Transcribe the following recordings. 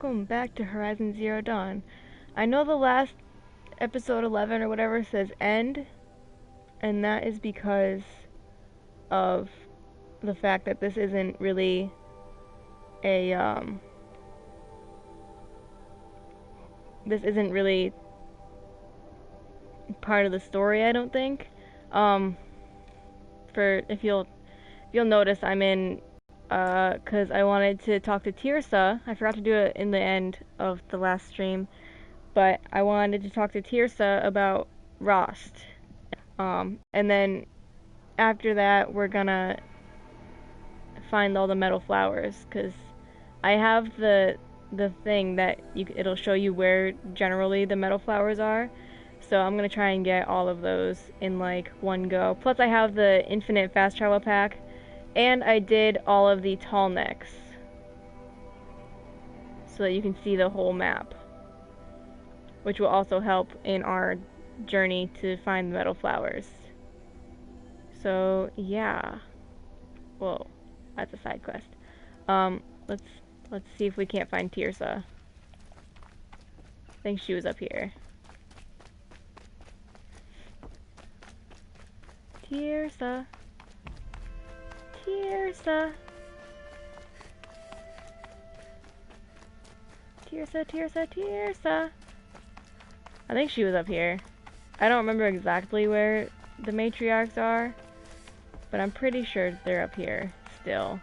Welcome back to Horizon Zero Dawn. I know the last episode 11 or whatever says end, and that is because of the fact that this isn't really a this isn't really part of the story, I don't think. Um for if you'll notice, I'm in cuz I wanted to talk to Tirsa. I forgot to do it in the end of the last stream, but I wanted to talk to Tirsa about Rost. And then after that, we're gonna find all the metal flowers, because I have the thing that it'll show you where generally the metal flowers are. So I'm gonna try and get all of those in like one go. Plus I have the infinite fast travel pack, and I did all of the tall necks so that you can see the whole map, which will also help in our journey to find the metal flowers. So yeah. Whoa, that's a side quest. Um, let's let's see if we can't find Tirsa. I think she was up here. Tirsa. Tirsa. Tirsa, Tirsa, Tirsa. I think she was up here. I don't remember exactly where the matriarchs are, but I'm pretty sure they're up here still,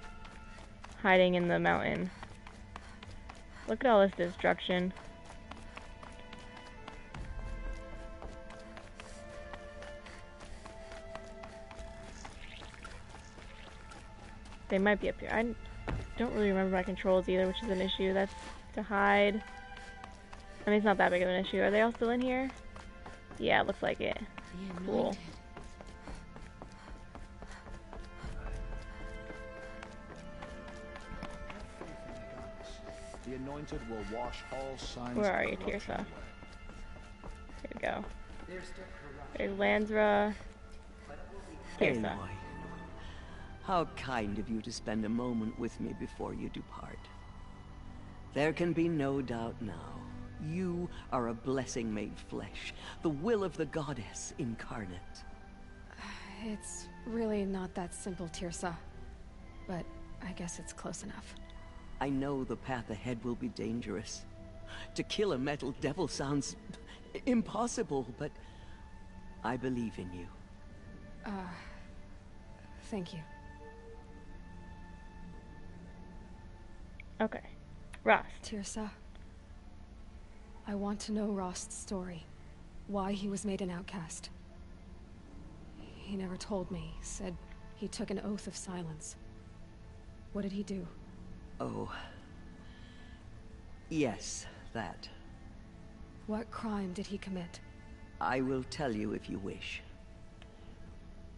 hiding in the mountain. Look at all this destruction. They might be up here. I don't really remember my controls either, which is an issue. That's to hide. I mean, it's not that big of an issue. Are they all still in here? Yeah, it looks like it. Cool. The anointed will wash all signs. Where are you, Tirsa? Here we go. There's Lansra. Tirsa. Aloy, how kind of you to spend a moment with me before you depart. There can be no doubt now. You are a blessing made flesh, the will of the goddess incarnate. It's really not that simple, Tirsa. But I guess it's close enough. I know the path ahead will be dangerous. To kill a metal devil sounds impossible, but I believe in you. Thank you. Okay. Rost. Tirsa, I want to know Rost's story. Why he was made an outcast. He never told me. Said he took an oath of silence. What did he do? Oh. Yes, that. What crime did he commit? I will tell you if you wish.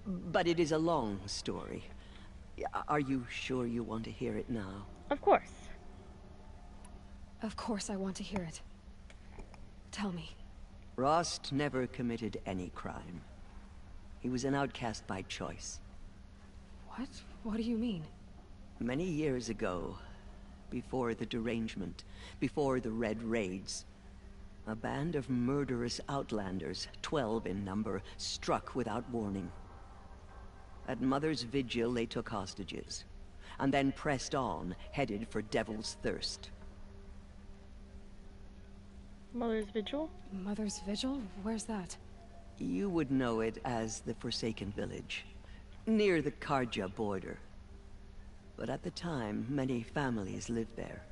But it is a long story. Are you sure you want to hear it now? Of course. Of course I want to hear it. Tell me. Rost never committed any crime. He was an outcast by choice. What? What do you mean? Many years ago, before the derangement, before the Red Raids, a band of murderous outlanders, 12 in number, struck without warning. At Mother's Vigil, they took hostages, and then pressed on, headed for Devil's Thirst. Mother's Vigil? Mother's Vigil? Where's that? You would know it as the Forsaken Village, near the Karja border. But at the time, many families lived there.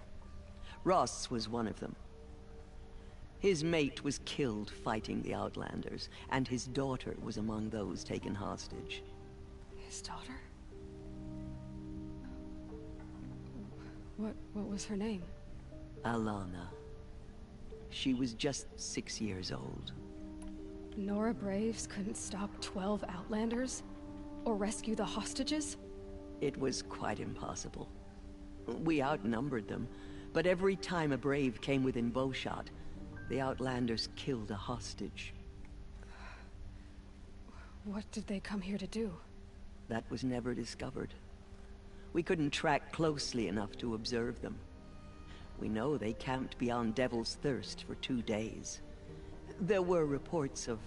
Rost's was one of them. His mate was killed fighting the Outlanders, and his daughter was among those taken hostage. His daughter? What was her name? Alana. She was just 6 years old. Nora Braves couldn't stop 12 Outlanders? Or rescue the hostages? It was quite impossible. We outnumbered them, but every time a Brave came within bowshot, the Outlanders killed a hostage. What did they come here to do? That was never discovered. We couldn't track closely enough to observe them. We know they camped beyond Devil's Thirst for 2 days. There were reports of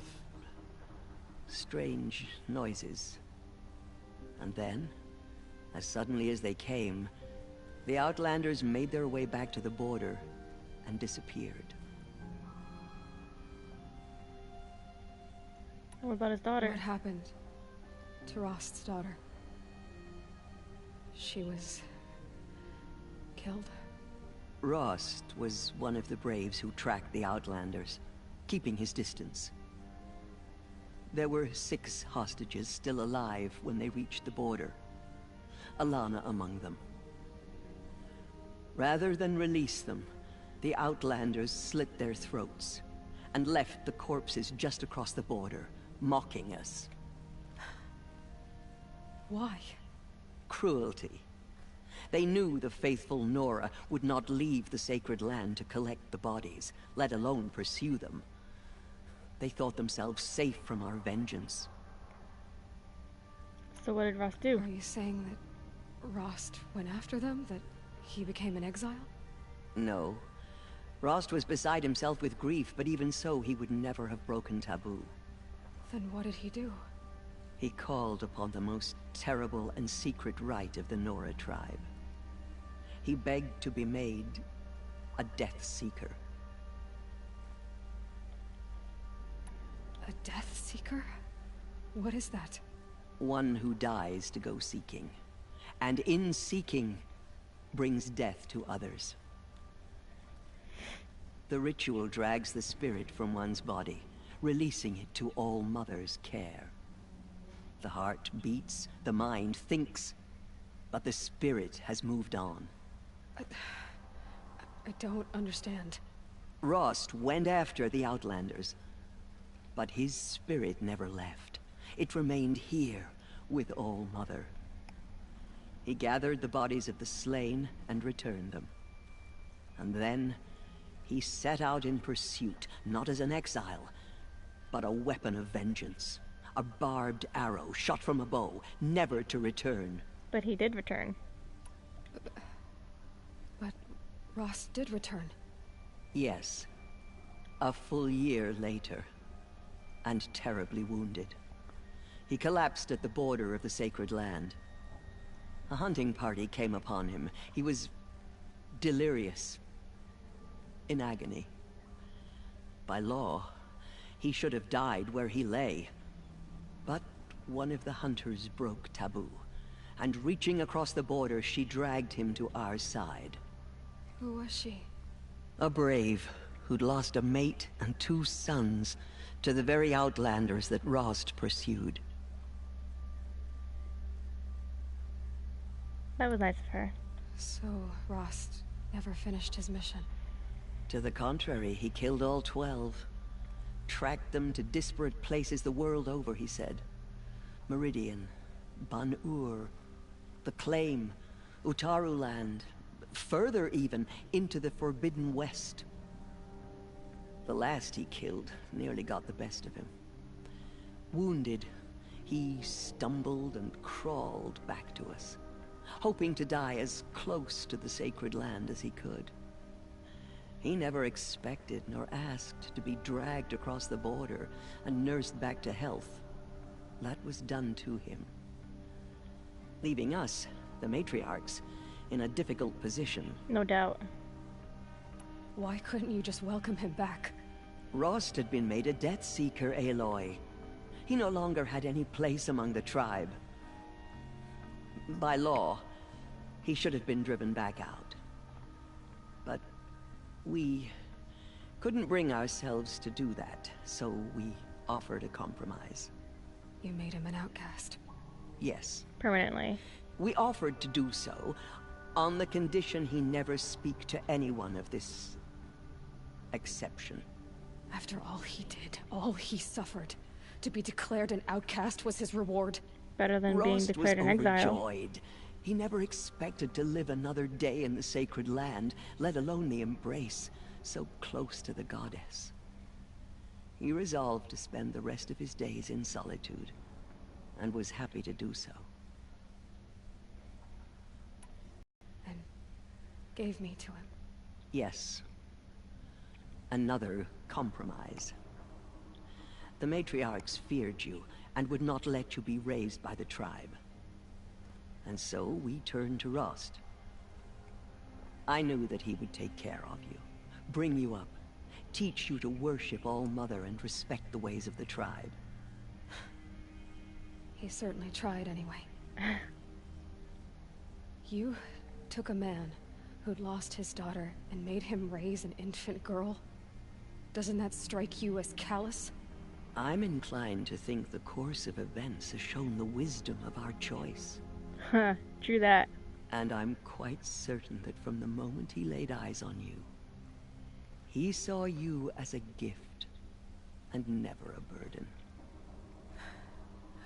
strange noises. And then, as suddenly as they came, the Outlanders made their way back to the border and disappeared. What about his daughter? What happened to Rost's daughter? She was killed. Rost was one of the braves who tracked the Outlanders, keeping his distance. There were 6 hostages still alive when they reached the border, Alana among them. Rather than release them, the Outlanders slit their throats and left the corpses just across the border, mocking us. Why? Cruelty. They knew the faithful Nora would not leave the sacred land to collect the bodies, let alone pursue them. They thought themselves safe from our vengeance. So what did Rost do? Are you saying that Rost went after them? That he became an exile? No. Rost was beside himself with grief, but even so, he would never have broken taboo. Then what did he do? He called upon the most terrible and secret rite of the Nora tribe. He begged to be made a Death Seeker. A Death Seeker? What is that? One who dies to go seeking, and in seeking, brings death to others. The ritual drags the spirit from one's body, releasing it to All Mother's care. The heart beats, the mind thinks, but the spirit has moved on. I don't understand. Rost went after the Outlanders, but his spirit never left. It remained here with All Mother. He gathered the bodies of the slain and returned them. And then he set out in pursuit, not as an exile, but a weapon of vengeance. A barbed arrow shot from a bow, never to return. But he did return. But Rost did return. Yes. A full year later. And terribly wounded. He collapsed at the border of the sacred land. A hunting party came upon him. He was delirious. In agony. By law, he should have died where he lay. But one of the hunters broke taboo, and reaching across the border, she dragged him to our side. Who was she? A brave who'd lost a mate and 2 sons to the very Outlanders that Rost pursued. That was nice of her. So Rost never finished his mission. To the contrary, he killed all 12. Tracked them to disparate places the world over, he said. Meridian, Ban-Ur, the Claim, Utaru Land, further even, into the Forbidden West. The last he killed nearly got the best of him. Wounded, he stumbled and crawled back to us, hoping to die as close to the sacred land as he could. He never expected nor asked to be dragged across the border and nursed back to health. That was done to him. Leaving us, the matriarchs, in a difficult position. No doubt. Why couldn't you just welcome him back? Rost had been made a Death Seeker, Aloy. He no longer had any place among the tribe. By law, he should have been driven back out. But we couldn't bring ourselves to do that, so we offered a compromise. You made him an outcast. Yes. Permanently. We offered to do so, on the condition he never speak to anyone of this exception. After all he did, all he suffered, to be declared an outcast was his reward. Better than being Rost declared was an exile. overjoyed. He never expected to live another day in the sacred land, let alone the embrace, so close to the goddess. He resolved to spend the rest of his days in solitude, and was happy to do so. And gave me to him. Yes. Another compromise. The matriarchs feared you and would not let you be raised by the tribe. And so we turned to Rost. I knew that he would take care of you, bring you up, teach you to worship All-Mother and respect the ways of the tribe. He certainly tried anyway. You took a man who'd lost his daughter and made him raise an infant girl? Doesn't that strike you as callous? I'm inclined to think the course of events has shown the wisdom of our choice. Huh, true that. And I'm quite certain that from the moment he laid eyes on you, he saw you as a gift and never a burden.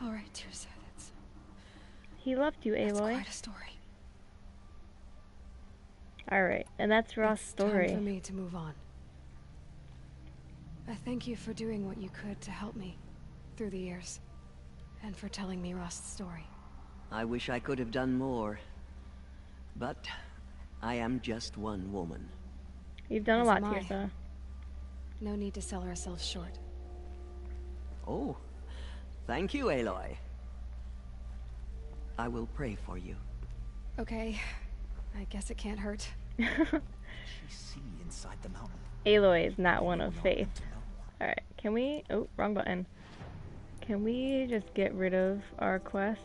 All right, Teersa, He loved you, that's Aloy. quite a story. Alright, and that's Rost's It's story. time for me to move on. I thank you for doing what you could to help me through the years, and for telling me Rost's story. I wish I could have done more, but I am just one woman. You've done a As lot, am I. Teersa. No need to sell ourselves short. Oh, thank you, Aloy. I will pray for you. Okay, I guess it can't hurt. She see inside the mountain. Aloy is not one of No faith. one to know. Alright, can we... Oh, wrong button. Can we just get rid of our quests?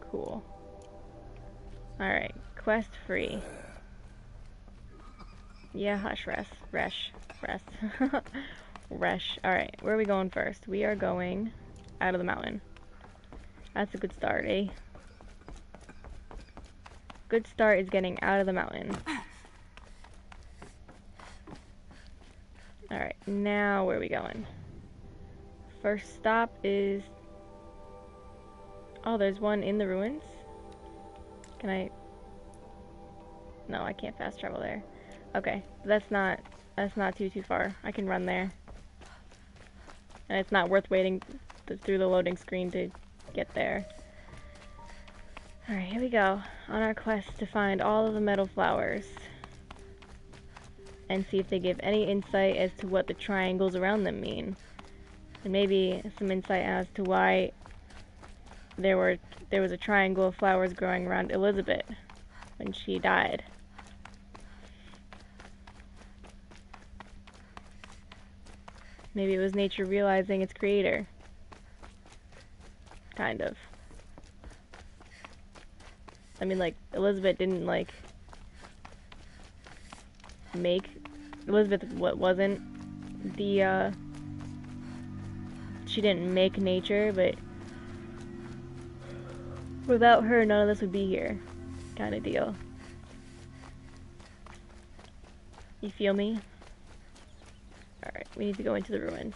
Cool. Alright, quest free. Yeah, hush, rest. Resh. Rest. Resh. Alright, where are we going first? We are going out of the mountain. That's a good start, eh? Good start is getting out of the mountain. Alright, now where are we going? First stop is... Oh, there's one in the ruins? Can I... No, I can't fast travel there. Okay, that's not too far. I can run there. And it's not worth waiting through the loading screen to get there. Alright, here we go. On our quest to find all of the metal flowers. And see if they give any insight as to what the triangles around them mean. And maybe some insight as to why there was a triangle of flowers growing around Elizabeth when she died. Maybe it was nature realizing its creator. Kind of. I mean, like, Elizabeth didn't, like, make... Elizabeth wasn't the, she didn't make nature, but without her, none of this would be here. Kind of deal. You feel me? Alright, we need to go into the ruins.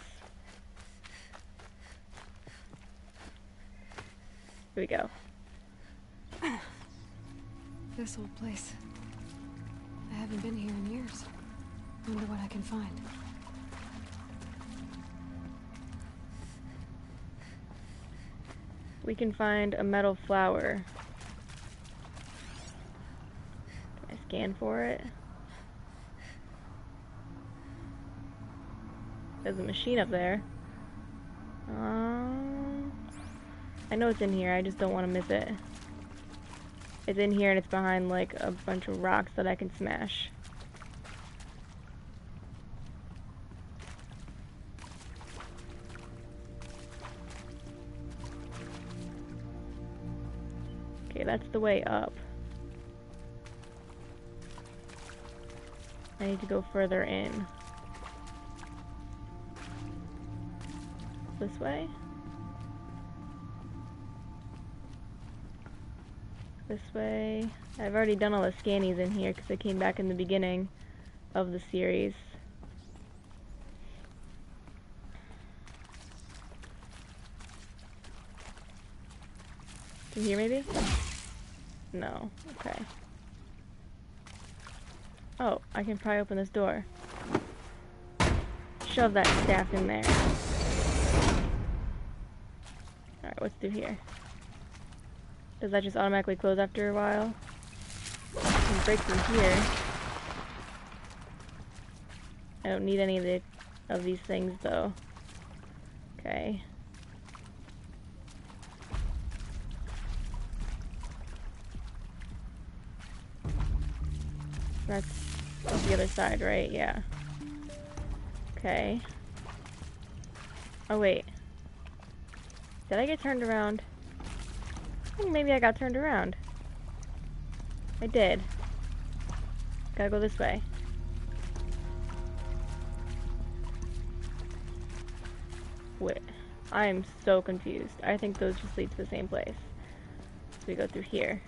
Here we go. This old place. I haven't been here in years. Wonder what I can find. We can find a metal flower. Can I scan for it? There's a machine up there. I know it's in here, I just don't want to miss it. It's in here and it's behind like a bunch of rocks that I can smash. Okay, that's the way up. I need to go further in. This way? This way. I've already done all the scannies in here because I came back in the beginning of the series. In here maybe? No. Okay. Oh, I can pry open this door. Shove that staff in there. Alright, what's through here? Does that just automatically close after a while? I can break through here. I don't need any of these things though. Okay. That's the other side, right? Yeah. Okay. Oh wait. Did I get turned around? I think maybe I got turned around. I did. Gotta go this way. Wait. I am so confused. I think those just lead to the same place. So we go through here.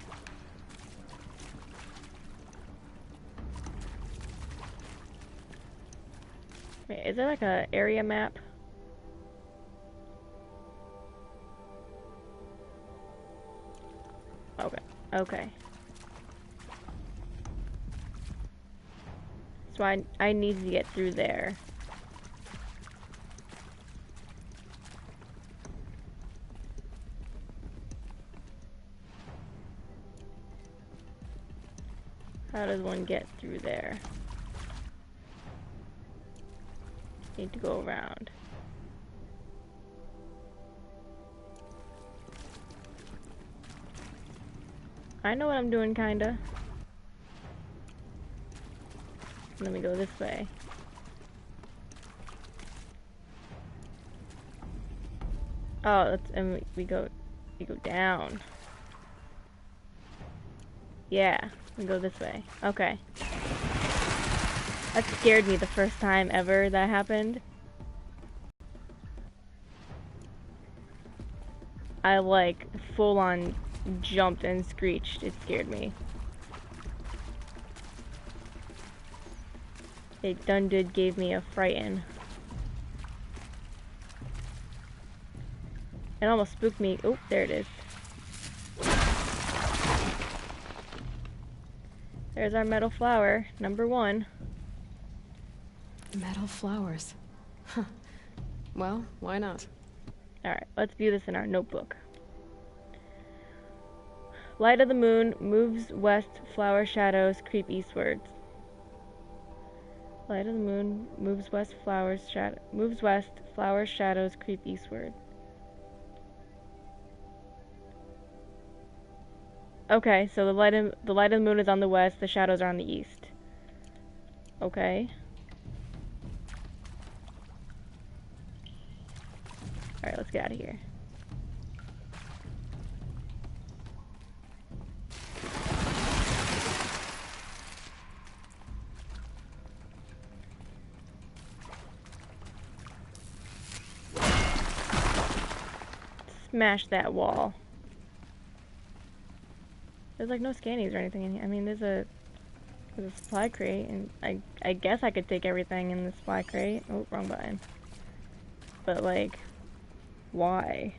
Wait, is there like a area map? Okay. Okay. So I need to get through there. How does one get through there? Need to go around. I know what I'm doing, kinda. Let me go this way. Oh, and we go down. Yeah, we go this way. Okay. That scared me the first time ever that happened. I like full on jumped and screeched. It scared me. It done did gave me a frighten. It almost spooked me. Oh, there it is. There's our metal flower, number 1. Metal flowers. Huh. Well, why not? Alright, let's view this in our notebook. Light of the moon moves west, flower shadows creep eastwards. Light of the moon moves west, flower shadows creep eastward. Okay, so the light of the moon is on the west, the shadows are on the east. Okay. Alright, let's get out of here. Smash that wall. There's like no scannies or anything in here. I mean, there's a supply crate, and I guess I could take everything in the supply crate. Oh, wrong button. But like, why?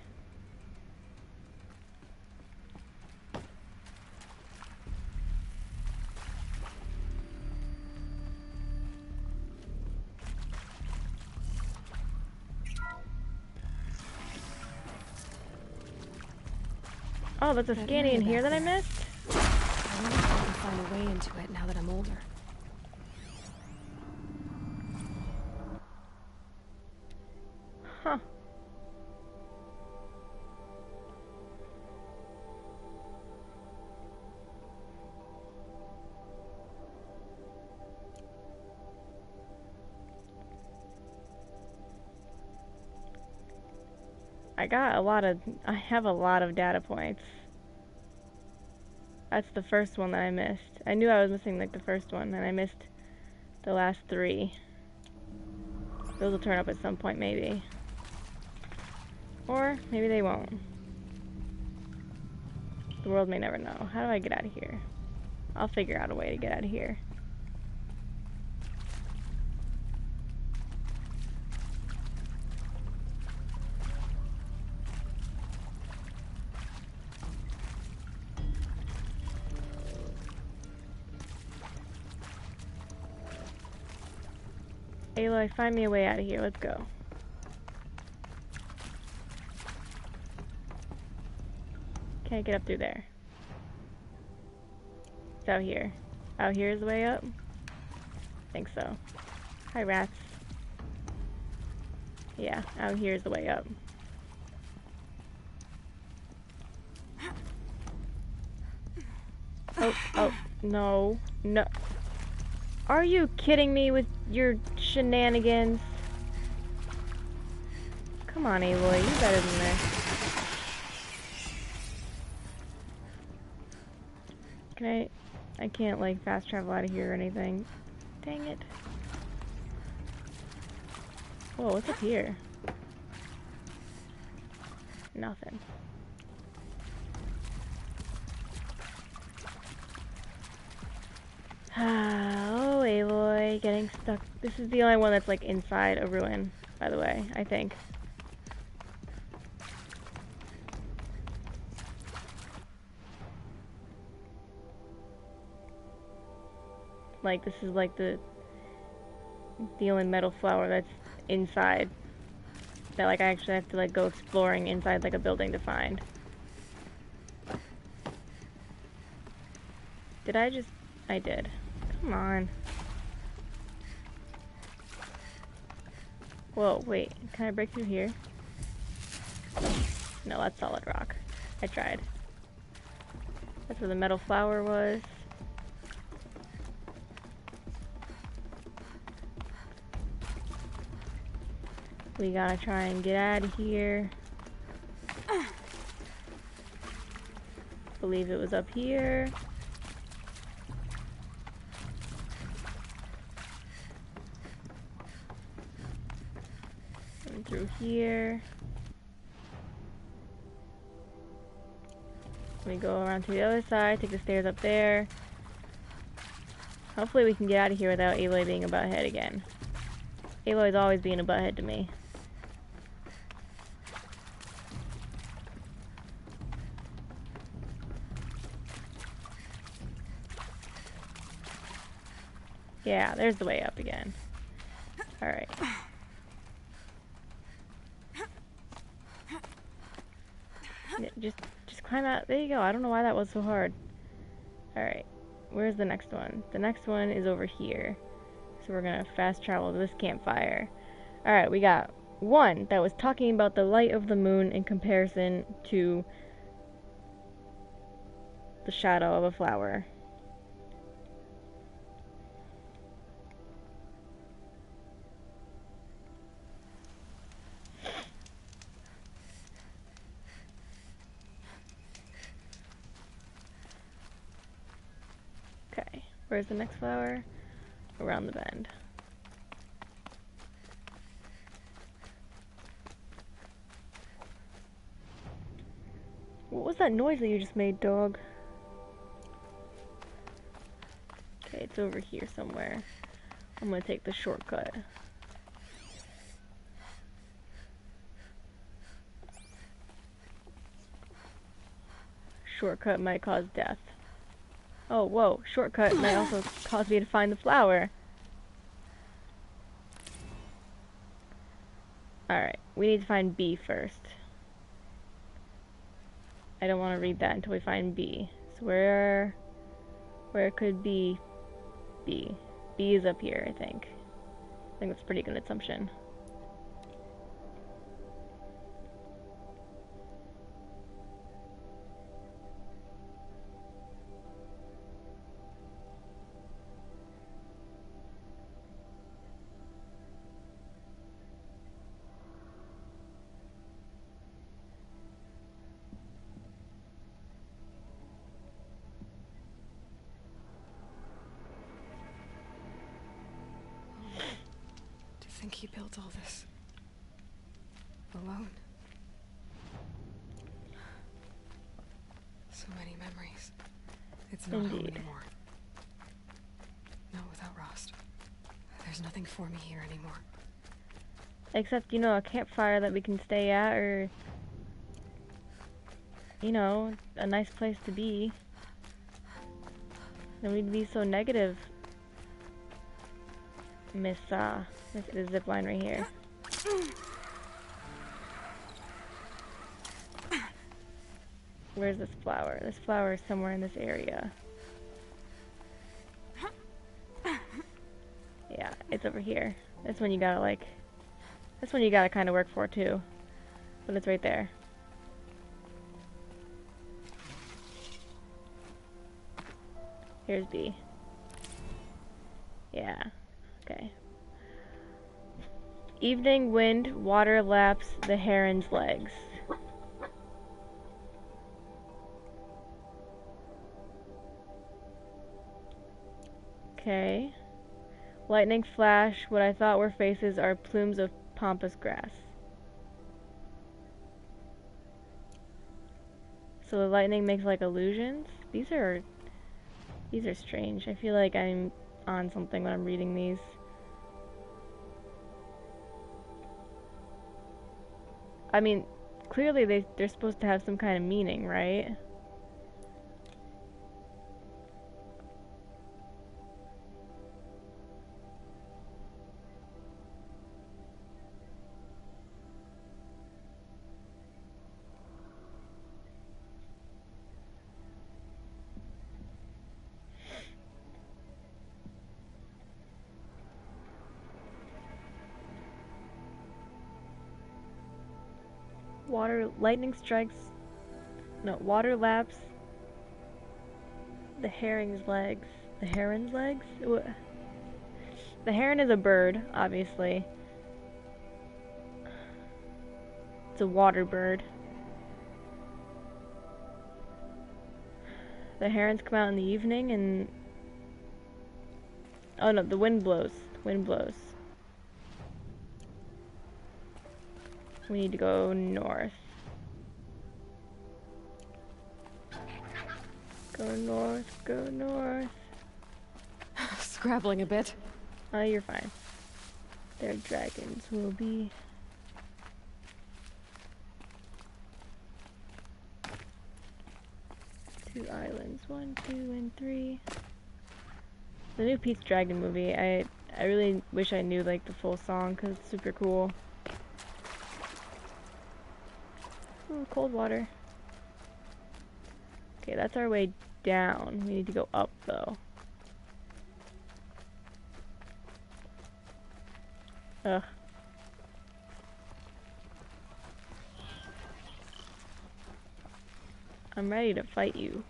Oh, there's a scanny in here that I missed? I wonder if I can find a way into it now that I'm older. Huh. I have a lot of data points. That's the first one that I missed. I knew I was missing like the first one, and I missed the last 3. Those will turn up at some point maybe. Or maybe they won't. The world may never know. How do I get out of here? I'll figure out a way to get out of here. Aloy, find me a way out of here. Let's go. Can't get up through there. what's out here? Out here is the way up? I think so. Hi, rats. Yeah, out here is the way up. Oh, no. No. Are you kidding me with your shenanigans? Come on, Aloy, you're better than this. Can I can't, like, fast travel out of here or anything. Dang it. Whoa, what's up here? Nothing. Oh, Aloy, getting stuck. This is the only one that's, like, inside a ruin, by the way, I think. Like, this is, like, the only metal flower that's inside. That, like, I actually have to, like, go exploring inside, like, a building to find. Did I just... I did. Come on. Whoa, wait. Can I break through here? No, that's solid rock. I tried. That's where the metal flower was. We gotta try and get out of here. Believe it was up here. And through here. We go around to the other side, take the stairs up there. Hopefully we can get out of here without Aloy being a butthead again. Aloy's always being a butthead to me. Yeah, there's the way up again. Alright. Yeah, just climb out. There you go. I don't know why that was so hard. Alright. Where's the next one? The next one is over here. So we're gonna fast travel to this campfire. Alright, we got one that was talking about the light of the moon in comparison to the shadow of a flower. Okay, where's the next flower? Around the bend. What was that noise that you just made, dog? Okay, it's over here somewhere. I'm gonna take the shortcut. Shortcut might cause death. Oh, whoa. Shortcut might also cause me to find the flower. Alright, we need to find B first. I don't want to read that until we find B. So where could B be? B is up here, I think. I think that's a pretty good assumption. To think he built all this alone. So many memories. It's not home Indeed. anymore. Not without Rost. There's nothing for me here anymore. Except, you know, a campfire that we can stay at, or, you know, a nice place to be. Then we'd be so negative. Miss the zip line right here. Where's this flower? This flower is somewhere in this area. Yeah, it's over here. That's when you gotta like. That's when you gotta kind of work for too. But it's right there. Here's B. Yeah. Okay. Evening wind water laps the heron's legs. Okay. Lightning flash, what I thought were faces are plumes of pampas grass. So the lightning makes like illusions? These are strange. I feel like I'm on something when I'm reading these. I mean, clearly they're supposed to have some kind of meaning, right? Lightning strikes. No, water laps the heron's legs. The heron's legs? The heron is a bird, obviously. It's a water bird. The herons come out in the evening and... Oh no, the wind blows. Wind blows. We need to go north. Go north, go north. Scrabbling a bit. Oh, you're fine. Their dragons will be... Two islands, 1, 2, and 3. The new Pete's Dragon movie, I really wish I knew like the full song because it's super cool. Ooh, cold water. Okay, that's our way down. We need to go up though. Ugh. I'm ready to fight you.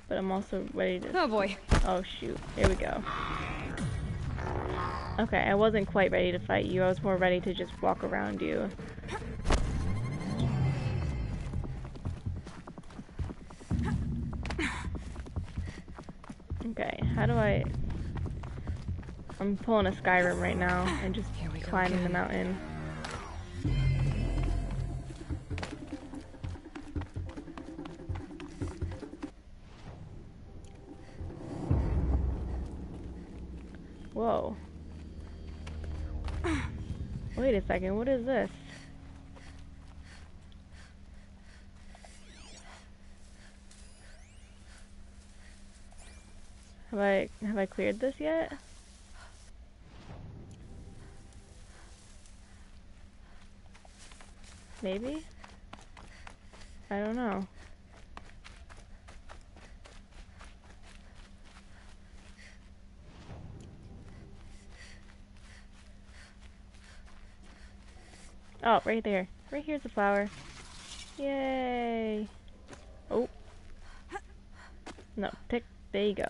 But I'm also ready to... Oh boy. Oh shoot, here we go. Okay, I wasn't quite ready to fight you. I was more ready to just walk around you. Okay, how do I... I'm pulling a Skyrim right now and just climbing the mountain. Whoa. Wait a second, what is this? Have I cleared this yet? Maybe? I don't know. Oh, right there. Right here's the flower. Yay! Oh. No, pick. There you go.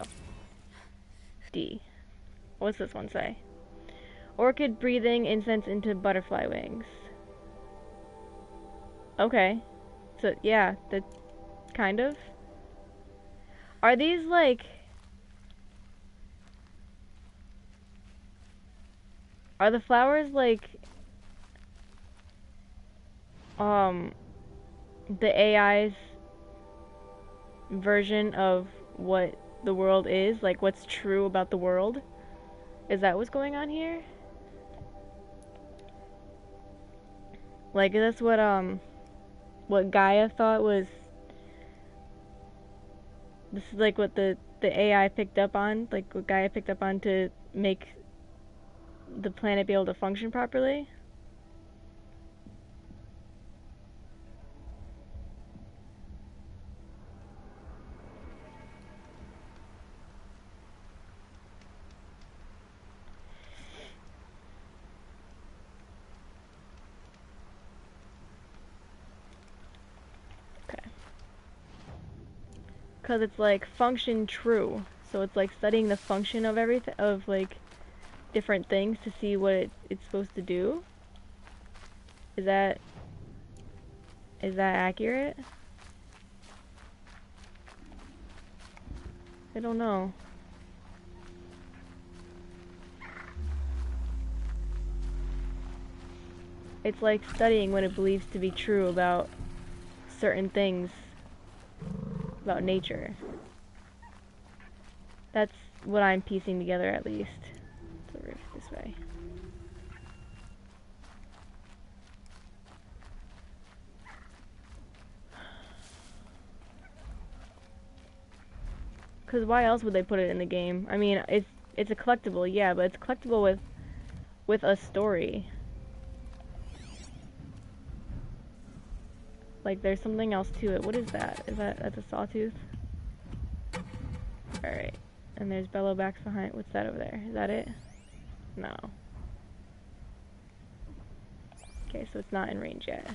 D. What's this one say? Orchid breathing incense into butterfly wings. Okay. So, yeah, that kind of. Are these like... Are the flowers like... the AI's version of what the world is? Like, what's true about the world? Is that what's going on here? Like, that's what Gaia thought was... This is like what the AI picked up on? Like, what Gaia picked up on to make the planet be able to function properly? Because it's like function true. So it's like studying the function of everything, of like different things to see what it's supposed to do. Is that accurate? I don't know. It's like studying what it believes to be true about certain things about nature. That's what I'm piecing together, at least. The roof this way. Because why else would they put it in the game? I mean, it's a collectible, yeah, but it's collectible with a story. Like, there's something else to it. What is that? That's a sawtooth? Alright. And there's bellowbacks behind. What's that over there? Is that it? No. Okay, so it's not in range yet.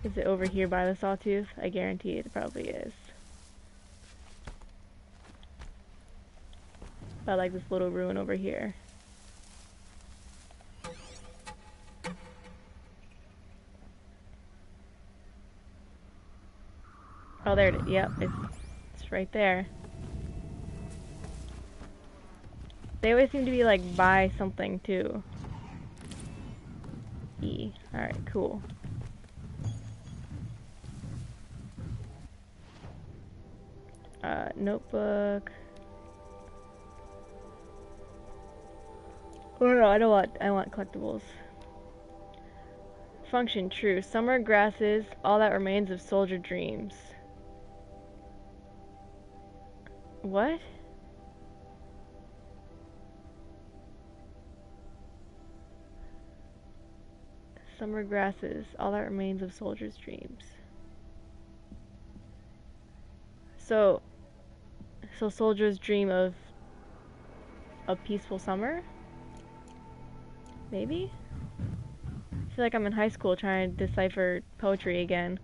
Is it over here by the sawtooth? I guarantee it probably is. I like this little ruin over here. Oh, there it is. Yep, it's right there. They always seem to be like by something too. E. Alright, cool. Notebook. Oh no, I want collectibles. Function true. Summer grasses, all that remains of soldier dreams. What? Summer grasses, all that remains of soldiers' dreams. So soldiers dream of a peaceful summer? Maybe? I feel like I'm in high school trying to decipher poetry again.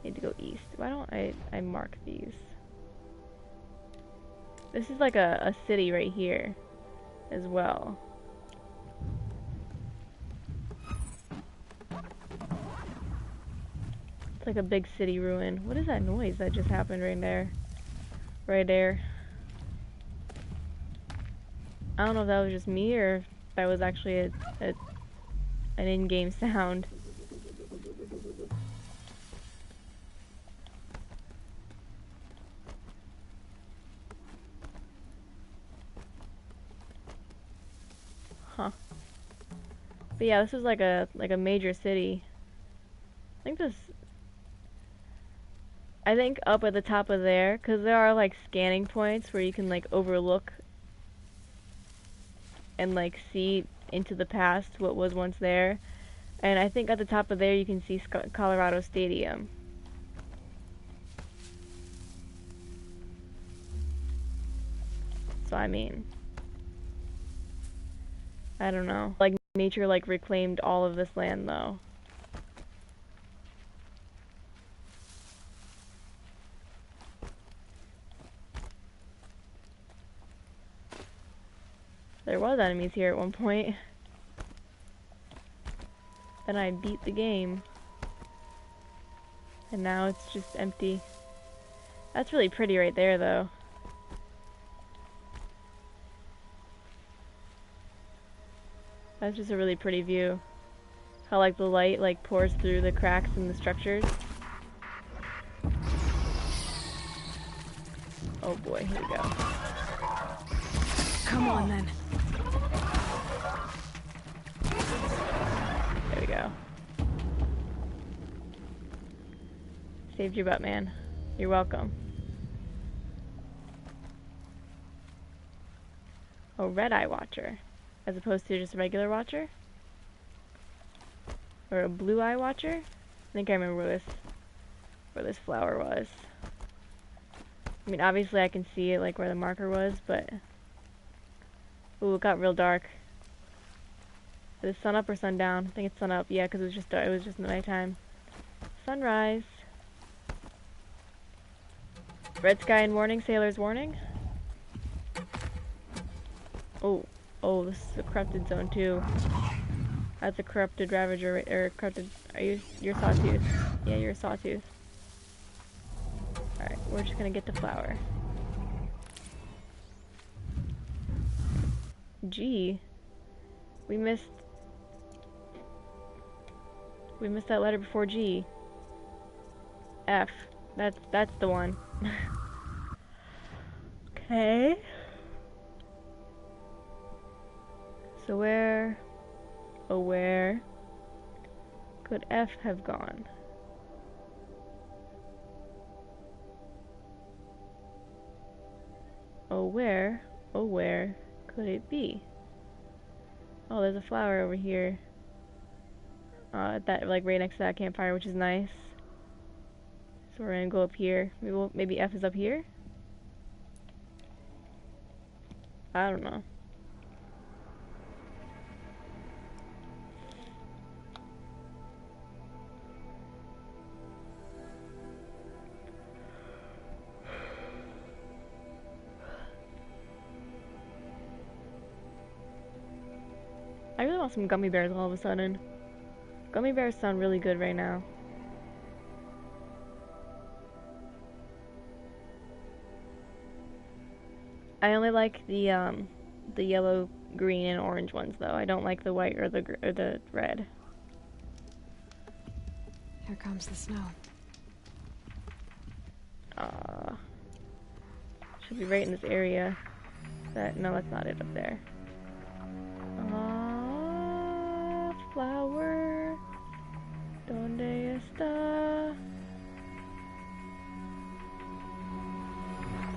Need to go east. Why don't I mark these? This is like a city right here as well. It's like a big city ruin. What is that noise that just happened right there? Right there. I don't know if that was just me or if that was actually an in-game sound. Huh. But yeah, this is like a major city. I think up at the top of there, because there are like scanning points where you can like overlook and like see into the past what was once there. And I think at the top of there you can see Colorado Stadium. So I mean, I don't know. Like nature like reclaimed all of this land though. There was enemies here at one point. Then I beat the game. And now it's just empty. That's really pretty right there though. That's just a really pretty view. How like the light like pours through the cracks in the structures. Oh boy, here we go. Come on then. There we go. Saved your butt, man. You're welcome. Oh, red eye watcher. As opposed to just a regular watcher? Or a blue eye watcher? I think I remember where this flower was. I mean, obviously I can see it, like, where the marker was, but... Ooh, it got real dark. Is it sun up or sundown? I think it's sun up. Yeah, because it was just dark. It was just nighttime. Sunrise. Red sky and warning. Sailor's warning. Oh, oh, this is a corrupted zone too. That's a corrupted ravager, or corrupted. You're sawtooth? Yeah, you're a sawtooth. All right, we're just gonna get the flower. G. We missed that letter before G. F. That's the one. Okay. So where could F have gone? Oh, where could it be? Oh, there's a flower over here. That, like, right next to that campfire, which is nice. So we're gonna go up here. Maybe F is up here? I don't know. I really want some gummy bears all of a sudden. Gummy bears sound really good right now. I only like the yellow, green, and orange ones though. I don't like the white or the red. Here comes the snow. Should be right in this area. No, that's not it up there. Flower, ¿dónde está?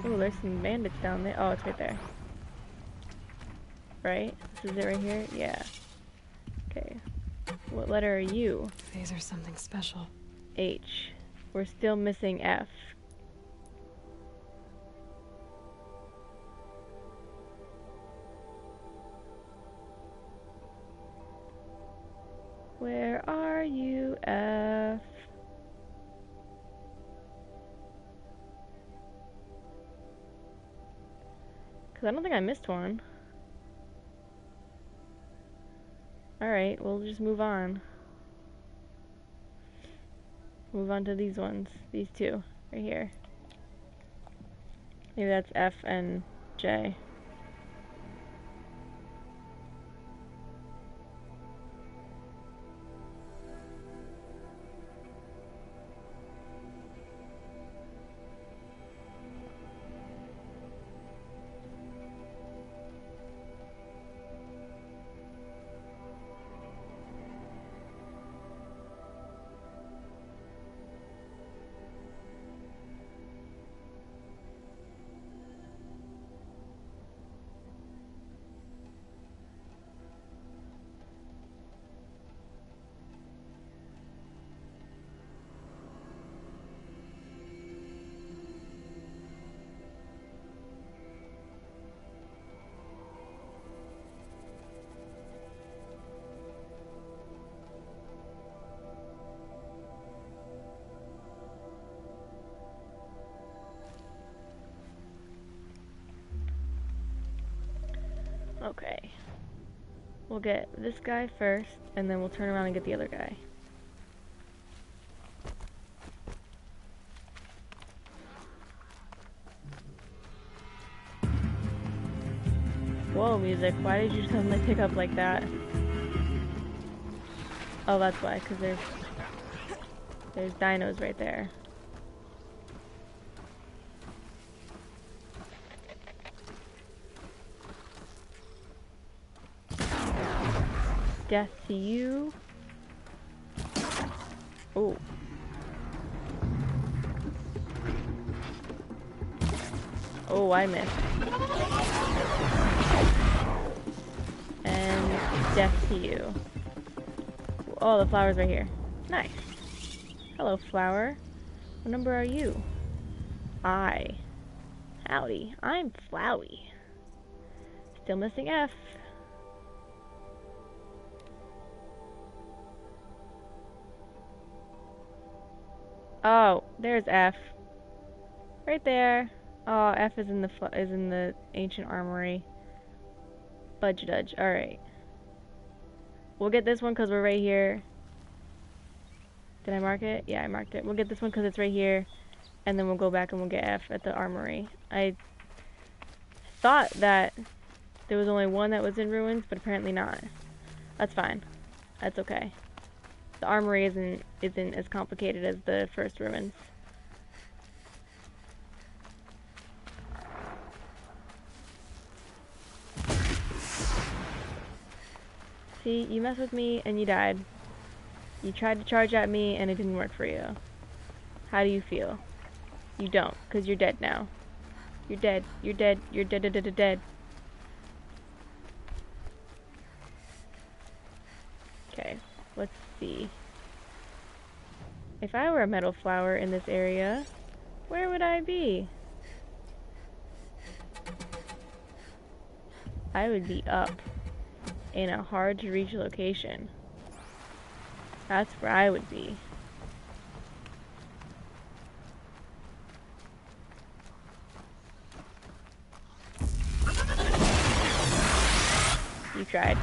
Oh, there's some bandits down there. Oh, it's right there. Right? This is it right here? Yeah. Okay. What letter are you? These are something special. H. We're still missing F. Where are you, F? Because I don't think I missed one. Alright, we'll just move on. Move on to these ones. These two, right here. Maybe that's F and J. Okay. We'll get this guy first, and then we'll turn around and get the other guy. Whoa, music, why did you suddenly pick up like that? Oh, that's why, because there's dinos right there. Death to you. Oh. Oh, I missed. And death to you. Oh, the flower's right here. Nice. Hello, flower. What number are you? I. Howdy, I'm Flowey. Still missing F. Oh, there's F. Right there. Oh, F is in the ancient armory. Budge dudge. All right. We'll get this one because we're right here. Did I mark it? Yeah, I marked it. We'll get this one because it's right here, and then we'll go back and we'll get F at the armory. I thought that there was only one that was in ruins, but apparently not. That's fine. That's okay. The armory isn't as complicated as the first ruins. See, you messed with me and you died. You tried to charge at me and it didn't work for you. How do you feel? You don't, because you're dead now. You're dead. You're dead. You're dead. Okay, let's see. If I were a metal flower in this area, where would I be? I would be up in a hard to reach location. That's where I would be. You tried.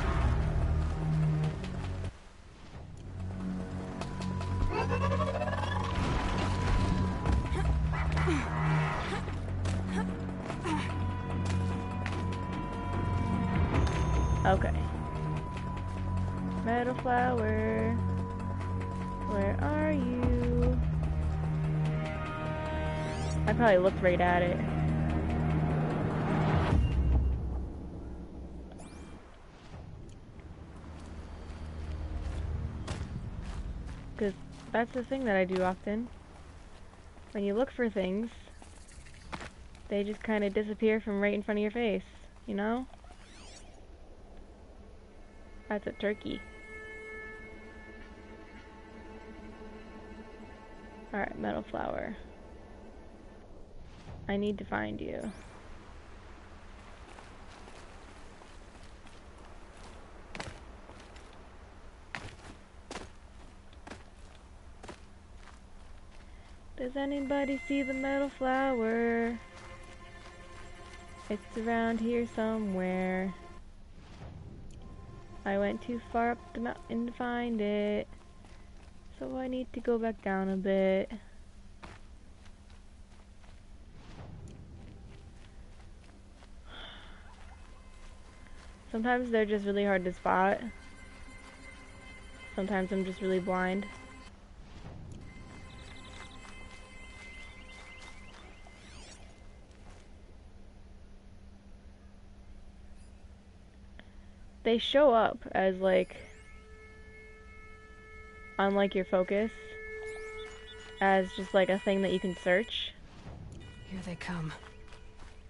Okay. Metal flower, where are you? I probably looked right at it. Because that's the thing that I do often. When you look for things, they just kind of disappear from right in front of your face, you know? That's a turkey. Alright, metal flower. I need to find you. Does anybody see the metal flower? It's around here somewhere. I went too far up the mountain to find it, so I need to go back down a bit. Sometimes they're just really hard to spot. Sometimes I'm just really blind. They show up as like, unlike your focus, as just like a thing that you can search. Here they come.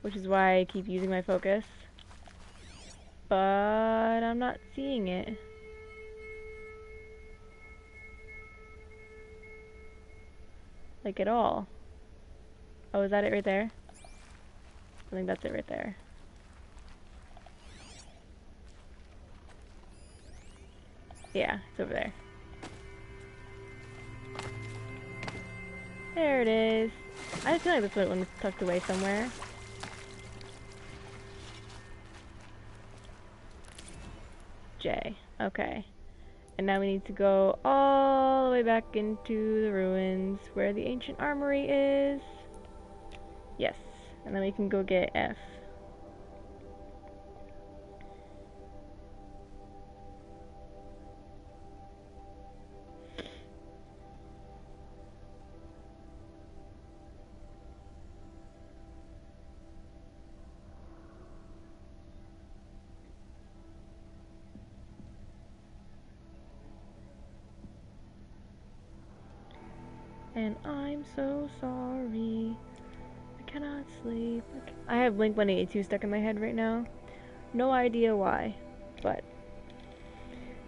Which is why I keep using my focus. But I'm not seeing it. Like at all. Oh, is that it right there? I think that's it right there. Yeah, it's over there. There it is. I feel like this one was tucked away somewhere. J. Okay. And now we need to go all the way back into the ruins where the ancient armory is. Yes. And then we can go get F. And I'm so sorry. I cannot sleep. I have Blink-182 stuck in my head right now. No idea why, but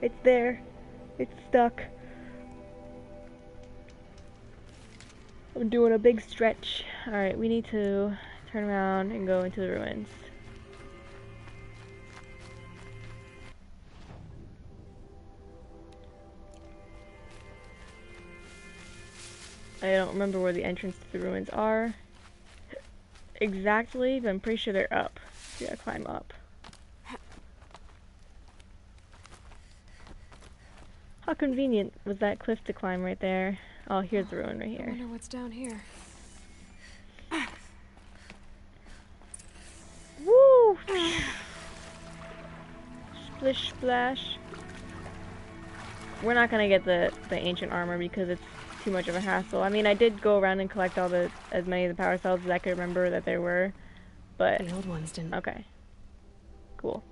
it's there. It's stuck. I'm doing a big stretch. Alright, we need to turn around and go into the ruins. I don't remember where the entrance to the ruins are exactly, but I'm pretty sure they're up. So you gotta climb up. How convenient was that cliff to climb right there? Oh, here's the ruin right I here. wonder what's down here. Woo! Splish splash. We're not gonna get the ancient armor because it's too much of a hassle. I mean, I did go around and collect as many of the power cells as I could remember that there were, but The old ones didn't. okay. Cool.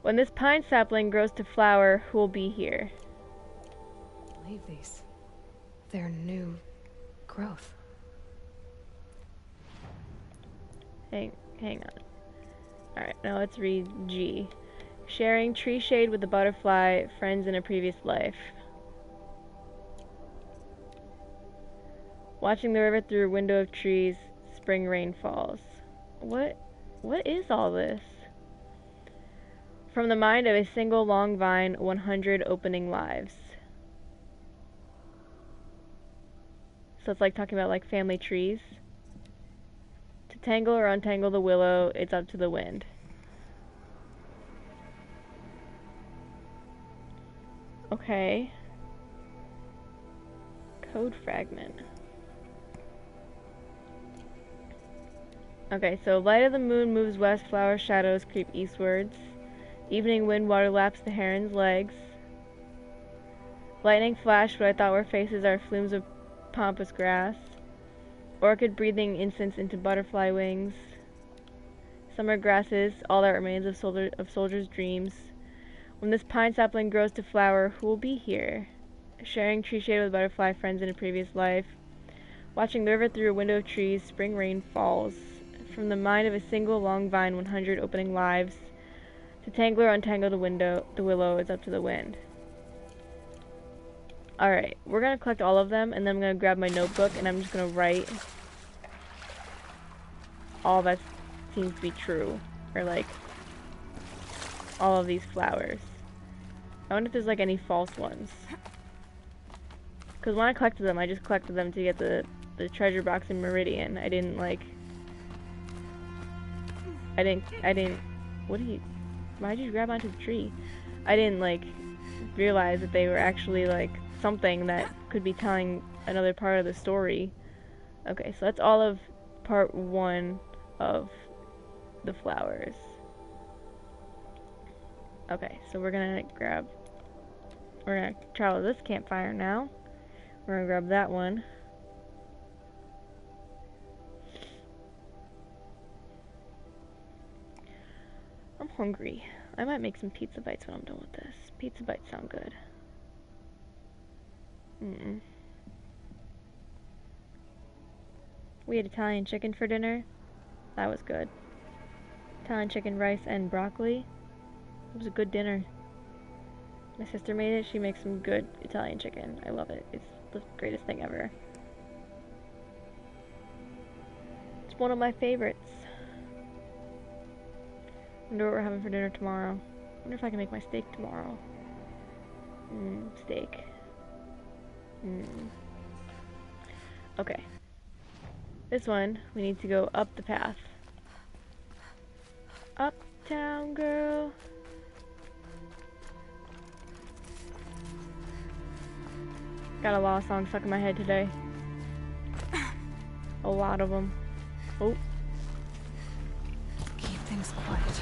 When this pine sapling grows to flower, who will be here? Believe these. They're new growth. Hang on. Alright, now let's read G. Sharing tree shade with the butterfly, friends in a previous life. Watching the river through a window of trees, spring rain falls. What is all this? From the mind of a single long vine, 100 opening lives. So it's like talking about like family trees. To tangle or untangle the willow, it's up to the wind. Okay. Code fragment. Okay, so light of the moon moves west, flower shadows creep eastwards. Evening wind water laps the heron's legs. Lightning flash, what I thought were faces are flumes of pompous grass. Orchid breathing incense into butterfly wings. Summer grasses, all that remains of soldiers' dreams. When this pine sapling grows to flower, who will be here? Sharing tree shade with butterfly friends in a previous life. Watching the river through a window of trees, spring rain falls. From the mind of a single long vine, 100 opening lives. To tangle or untangle the willow is up to the wind. Alright, we're gonna collect all of them, and then I'm gonna grab my notebook, and I'm just gonna write all that seems to be true. Or like, all of these flowers. I wonder if there's like any false ones. Because when I collected them, I just collected them to get the treasure box in Meridian. I didn't, why'd you grab onto the tree? I didn't, realize that they were actually, something that could be telling another part of the story. Okay, so that's all of part 1 of the flowers. Okay, so we're gonna travel this campfire now. We're gonna grab that one. I'm hungry. I might make some pizza bites when I'm done with this. Pizza bites sound good. We had Italian chicken for dinner. That was good. Italian chicken, rice, and broccoli. It was a good dinner. My sister made it. She makes some good Italian chicken. I love it. It's the greatest thing ever. It's one of my favorites. Wonder what we're having for dinner tomorrow. Wonder if I can make my steak tomorrow. Steak. Okay. This one, we need to go up the path. Uptown girl. Got a lot of songs stuck in my head today. A lot of them. Oh. Keep things quiet.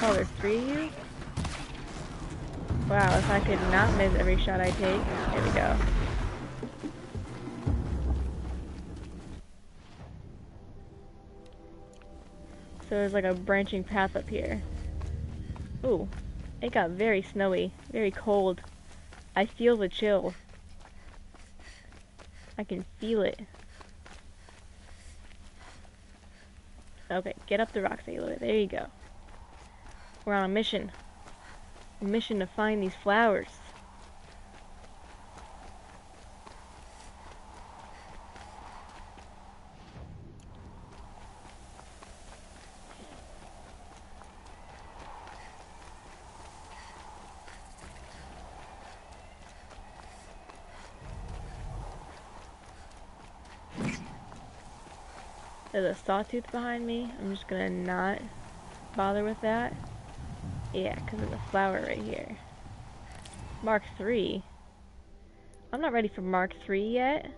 Oh, there's 3 of you? Wow, if I could not miss every shot I take. There we go. So there's like a branching path up here. Ooh, it got very snowy, very cold. I feel the chill. I can feel it. Okay, get up the rocks a little bit. There you go. We're on a mission. A mission to find these flowers. There's a sawtooth behind me. I'm just gonna not bother with that. Yeah, because there's a flower right here. Mark 3. I'm not ready for Mark 3 yet.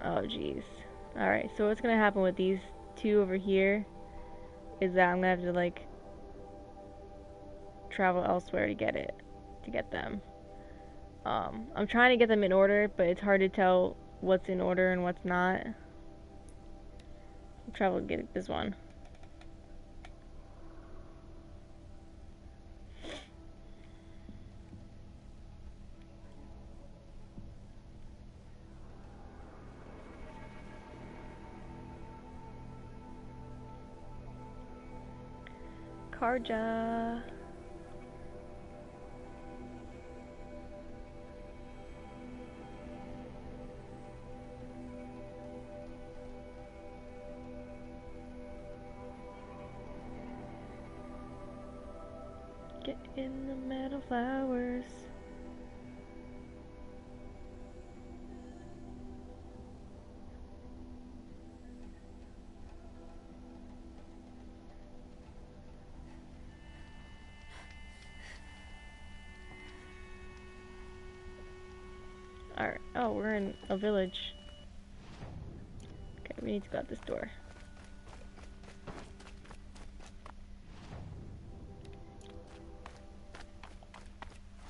Oh, jeez. Alright, so what's gonna happen with these two over here is that I'm gonna have to, like, travel elsewhere to get them. I'm trying to get them in order, but it's hard to tell what's in order and what's not. I'll travel to get this one. Karja. Get in the meadow flowers. Alright. Oh, we're in a village. Okay, we need to go out this door.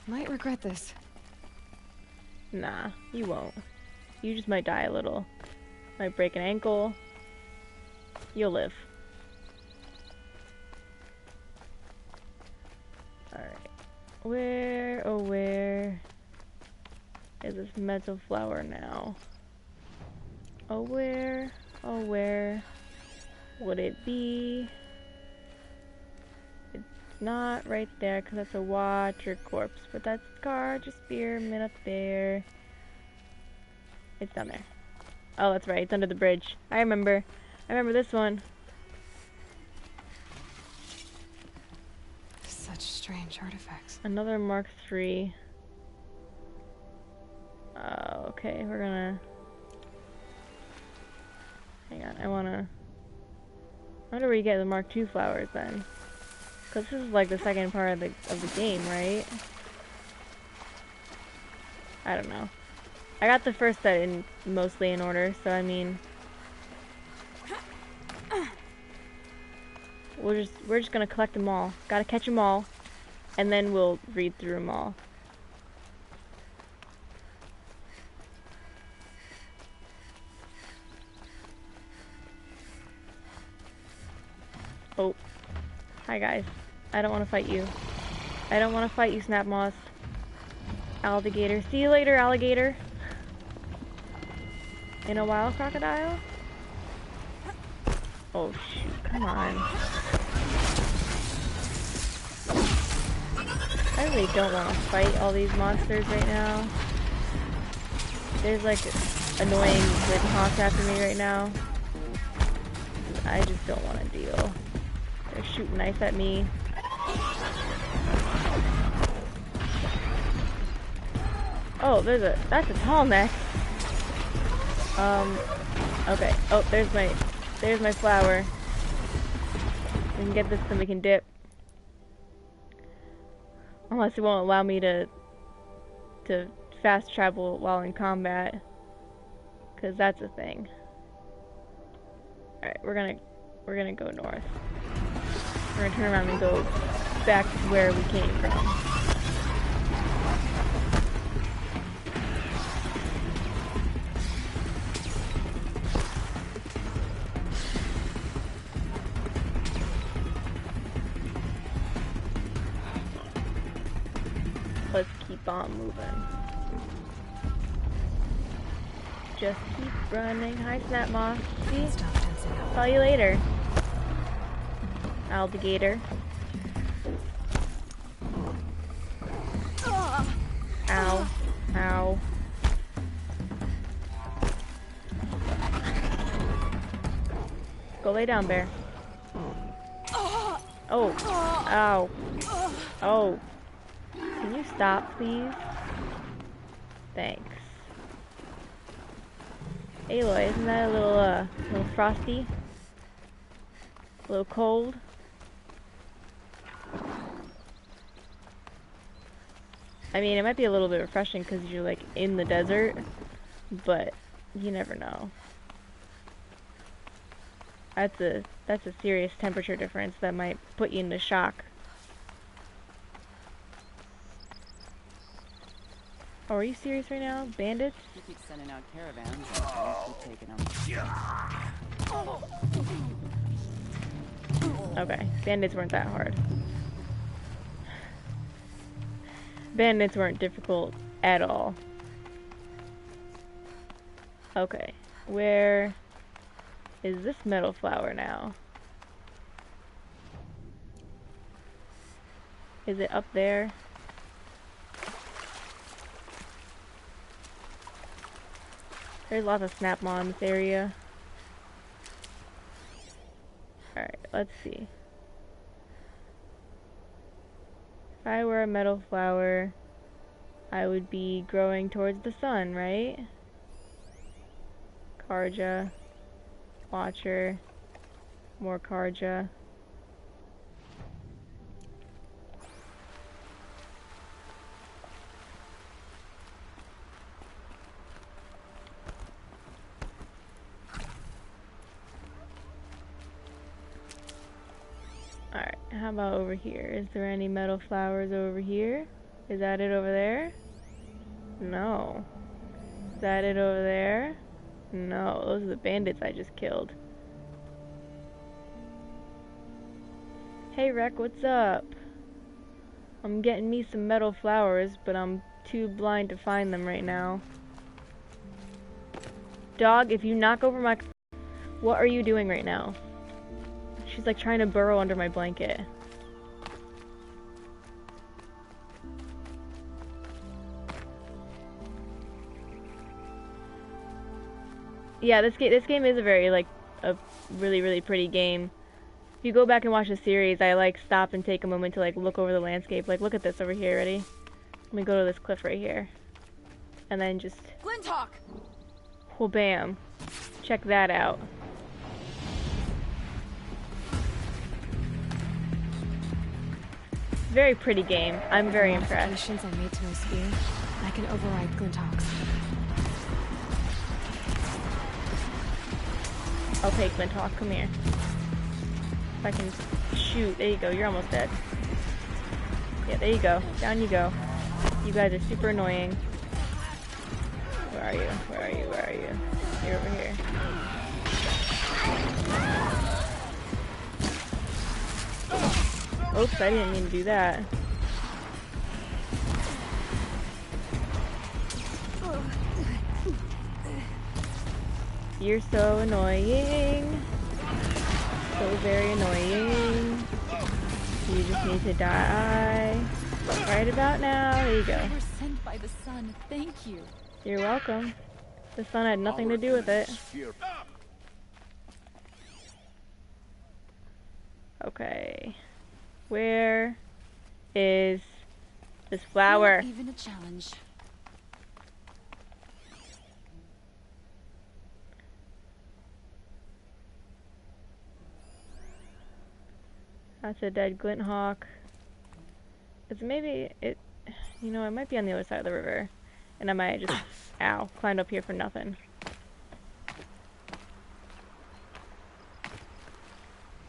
Might regret this. Nah, you won't. You just might die a little. Might break an ankle. You'll live. Alright. Where, oh where is this meadow flower now? Oh where would it be? Not right there, because that's a Watcher corpse, but that's Karja Spearman up there. It's down there. Oh, that's right, it's under the bridge. I remember this one. Such strange artifacts. Another Mark 3. Okay, we're gonna... Hang on, I wonder where you get the Mark 2 flowers then. Because this is like the second part of the game, right? I don't know. I got the first set in mostly in order, so I mean, we're just gonna collect them all. Gotta catch them all, and then we'll read through them all. Oh, hi guys. I don't want to fight you. I don't want to fight you, Snap Moss. Alligator. See you later, alligator. In a wild crocodile? Oh shoot, come on. I really don't want to fight all these monsters right now. There's like annoying Wittenhawks after me right now. I just don't want to deal. They're shooting knife at me. Oh, that's a tall neck. Okay. Oh, there's my flower. We can get this and we can dip. Unless it won't allow me to fast travel while in combat. 'Cause that's a thing. Alright, we're gonna go north. We're gonna turn around and go back to where we came from. Let's keep on moving. Just keep running. Hi, Snap Moss. See? Saw you later. Alligator. Ow. Ow. Go lay down, bear. Oh. Ow. Oh. Can you stop, please? Thanks. Aloy, isn't that a little frosty? A little cold? I mean, it might be a little bit refreshing because you're like in the desert, but you never know. That's a serious temperature difference that might put you into shock. Oh, are you serious right now? Bandits? You keep sending out caravans and I keep taking them. Okay, bandits weren't that hard. Bandits weren't difficult at all. Okay, where is this metal flower now? Is it up there? There's lots of Snapmaw in this area. Alright, let's see. If I were a metal flower, I would be growing towards the sun, right? Karja, Watcher, more Karja. Alright, how about over here? Is there any metal flowers over here? Is that it over there? No. Is that it over there? No, those are the bandits I just killed. Hey Rek, what's up? I'm getting me some metal flowers, but I'm too blind to find them right now. Dog, if you knock over my... What are you doing right now? She's like trying to burrow under my blanket. Yeah, this game is a very a really pretty game. If you go back and watch the series, I like stop and take a moment to like look over the landscape. Like look at this over here, ready? Let me go to this cliff right here. And then just Glinthawk! well bam. Check that out. Very pretty game. I'm very impressed. Modifications I made to my spear, I can override Glinthawk's. Okay, Glinthawk, come here. If I can shoot. There you go. You're almost dead. Yeah, there you go. Down you go. You guys are super annoying. Where are you? Where are you? Where are you? You're over here. Oops, I didn't mean to do that. You're so annoying. So very annoying. You just need to die. Right about now. There you go. We're sent by the sun. Thank you. You're welcome. The sun had nothing to do with it. Okay. Where is this flower? Not even a challenge. That's a dead Glinthawk. It's maybe it, you know, it might be on the other side of the river, and I might just, ow, climbed up here for nothing.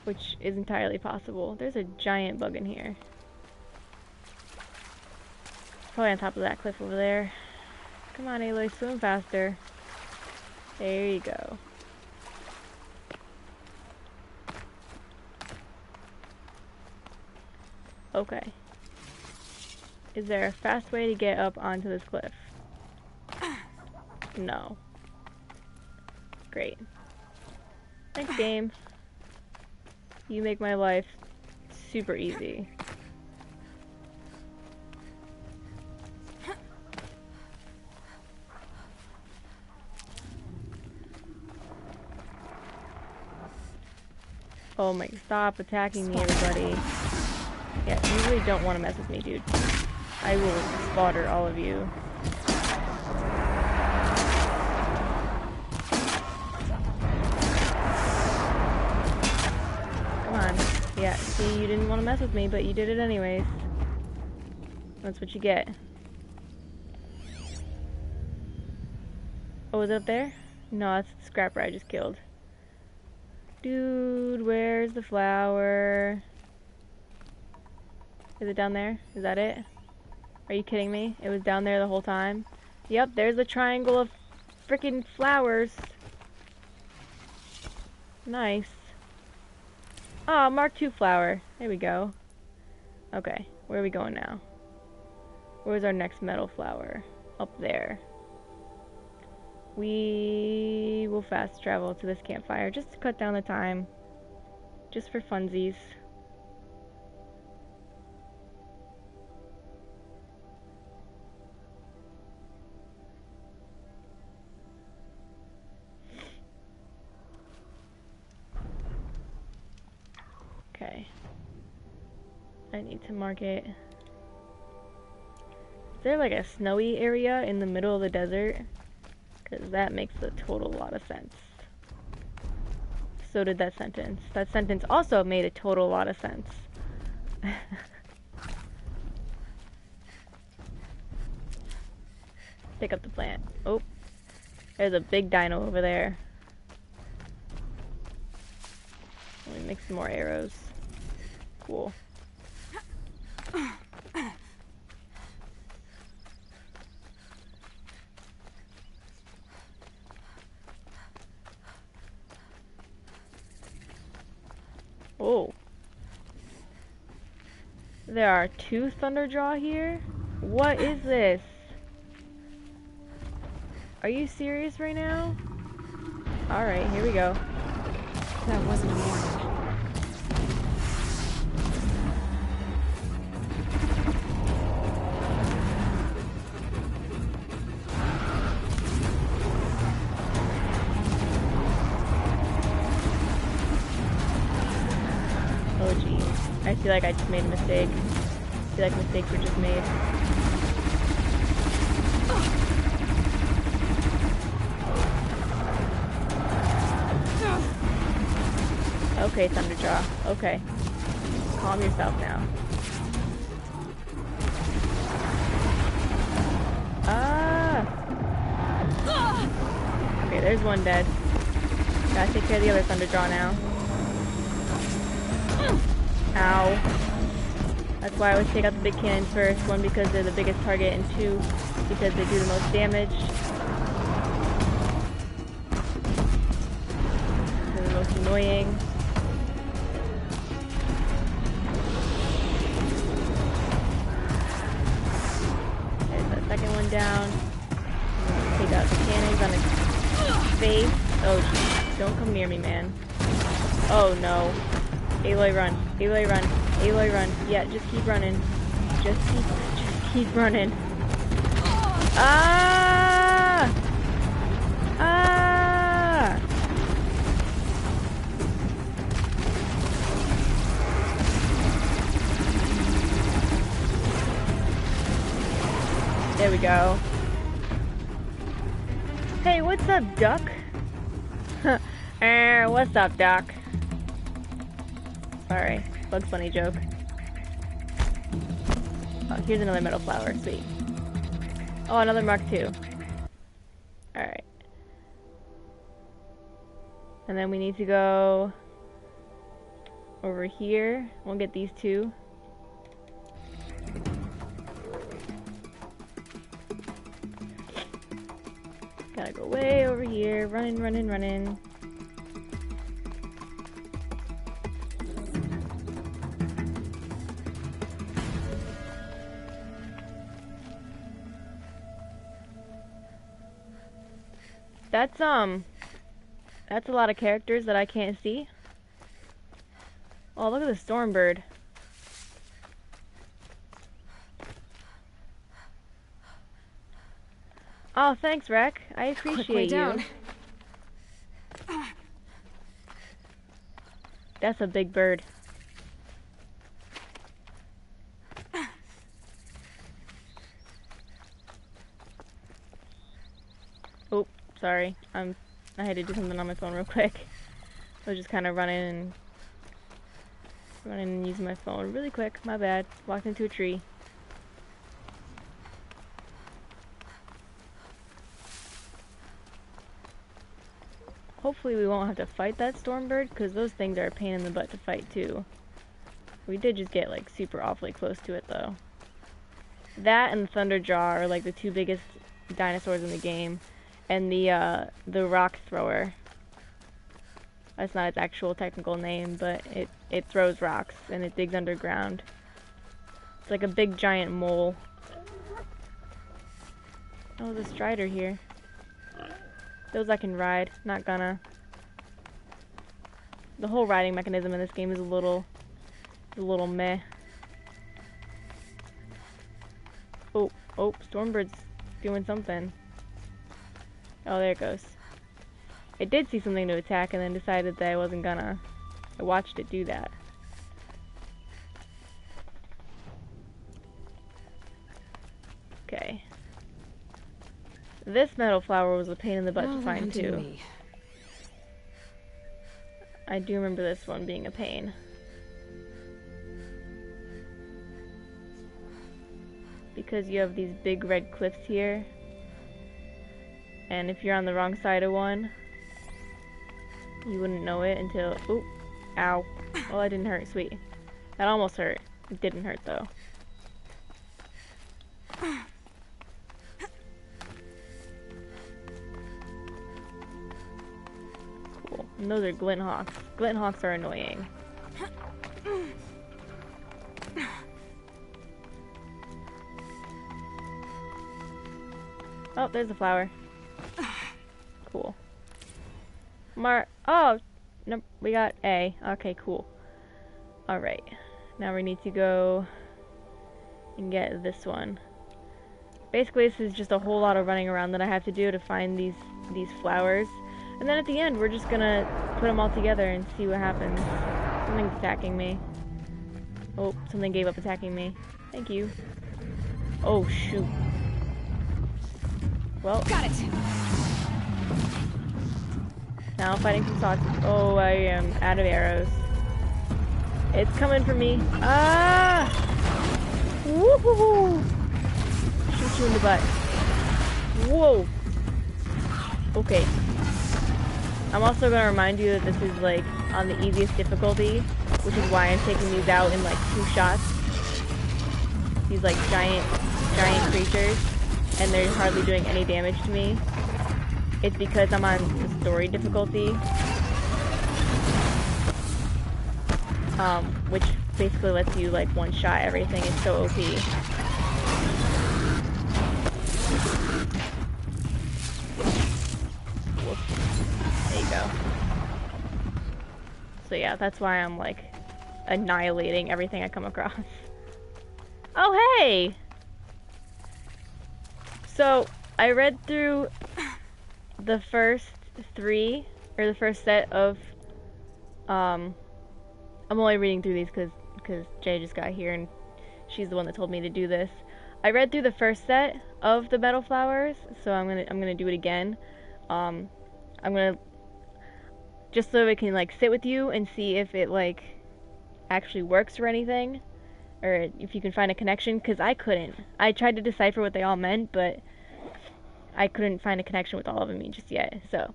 Which is entirely possible. There's a giant bug in here. Probably on top of that cliff over there. Come on, Aloy, swim faster. There you go. Okay. Is there a fast way to get up onto this cliff? No. Great. Thanks, game. You make my life super easy. Oh my, stop attacking me, everybody. Yeah, you really don't want to mess with me, dude. I will slaughter all of you. Yeah, see, you didn't want to mess with me, but you did it anyways. That's what you get. Oh, is it up there? No, that's the scrapper I just killed. Dude, where's the flower? Is it down there? Is that it? Are you kidding me? It was down there the whole time? Yep, there's the triangle of freaking flowers. Nice. Ah, Mark II flower. There we go. Okay, where are we going now? Where's our next metal flower? Up there. We will fast travel to this campfire just to cut down the time. Just for funsies. Okay. I need to mark it. Is there like a snowy area in the middle of the desert? Because that makes a total lot of sense. So did that sentence. That sentence also made a total lot of sense. Pick up the plant. Oh, there's a big dino over there. Let me make some more arrows. Cool. Oh. There are 2 Thunderjaw here? What is this? Are you serious right now? Alright, here we go. That wasn't a warning. Oh geez. I feel like I just made a mistake. I feel like mistakes were just made. Okay, Thunderjaw. Okay. Calm yourself now. Ah! Okay, there's one dead. Gotta take care of the other Thunderjaw now. Ow. That's why I always take out the big cannons first. 1, because they're the biggest target, and 2, because they do the most damage. They're the most annoying. There's that second one down. Take out the cannons on his face. Oh, geez. Don't come near me, man. Oh, no. Aloy, run. Aloy, run. Aloy, run. Yeah, just keep running. Just keep running. Ah! Ah! There we go. Hey, what's up, duck? What's up, duck? Sorry, Bugs Bunny joke. Oh, here's another metal flower. Sweet. Oh, another Mark II. Alright. And then we need to go over here. We'll get these 2. Gotta go way over here. Running, running, running. That's a lot of characters that I can't see. Oh, look at the Stormbird. Oh, thanks, Rek. I appreciate Quick way you. down. That's a big bird. Oh, sorry. I had to do something on my phone real quick. I was just kind of running and Running and using my phone really quick. My bad. Walked into a tree. Hopefully we won't have to fight that Stormbird, because those things are a pain in the butt to fight too. We did just get like super awfully close to it though. That and the Thunderjaw are like the two biggest dinosaurs in the game. And the rock thrower. That's not its actual technical name, but it throws rocks and it digs underground. It's like a big giant mole. Oh, there's a Strider here. Those I can ride, not gonna. The whole riding mechanism in this game is a little meh. Oh, Stormbird's doing something. Oh, there it goes. It did see something to attack and then decided that I wasn't gonna. I watched it do that. Okay. This metal flower was a pain in the butt to find too. I do remember this one being a pain. Because you have these big red cliffs here. And if you're on the wrong side of one, you wouldn't know it until... Oop. Ow. Well, that didn't hurt. Sweet. That almost hurt. It didn't hurt though. Cool. And those are Glint Hawks. Glint Hawks are annoying. Oh, there's a flower. Cool. Oh, no, we got A. Okay, cool. Alright. Now we need to go and get this one. Basically, this is just a whole lot of running around that I have to do to find these flowers. And then at the end, we're just gonna put them all together and see what happens. Something's attacking me. Oh, something gave up attacking me. Thank you. Oh, shoot. Well, Got it. Now I'm fighting some thoughts. Oh, I am out of arrows. It's coming for me. Ah! Woohoo! Shoot you in the butt. Whoa! Okay. I'm also gonna remind you that this is like on the easiest difficulty, which is why I'm taking these out in like 2 shots. These like giant creatures, and they're hardly doing any damage to me. It's because I'm on the story difficulty, which basically lets you like one-shot everything. It's so OP. There you go. So yeah, that's why I'm like annihilating everything I come across. Oh hey! So I read through the first 3, or the first set of, I'm only reading through these because Jay just got here and she's the one that told me to do this. I read through the first set of the metal flowers, so I'm gonna do it again. I'm gonna, just so it can like sit with you and see if it like actually works or anything, or if you can find a connection, because I couldn't. I tried to decipher what they all meant, but I couldn't find a connection with all of them just yet. So,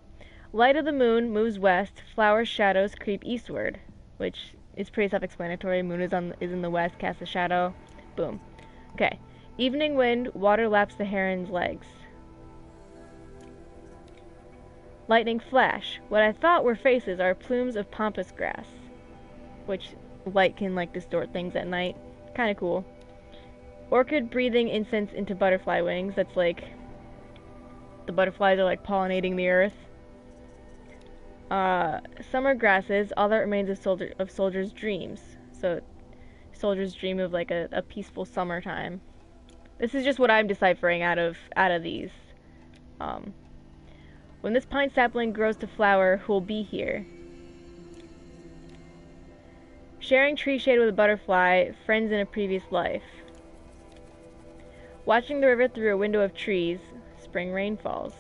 light of the moon moves west, flower shadows creep eastward, which is pretty self-explanatory. Moon is in the west, casts a shadow. Boom. Okay. Evening wind, water laps the heron's legs. Lightning flash. What I thought were faces are plumes of pampas grass, which light can like distort things at night. Kind of cool. Orchid breathing incense into butterfly wings. That's like the butterflies are like pollinating the earth. Summer grasses, all that remains of soldiers' dreams. So, soldiers dream of like a peaceful summertime. This is just what I'm deciphering out of these. When this pine sapling grows to flower, who'll be here? Sharing tree shade with a butterfly, friends in a previous life. Watching the river through a window of trees, spring rain falls.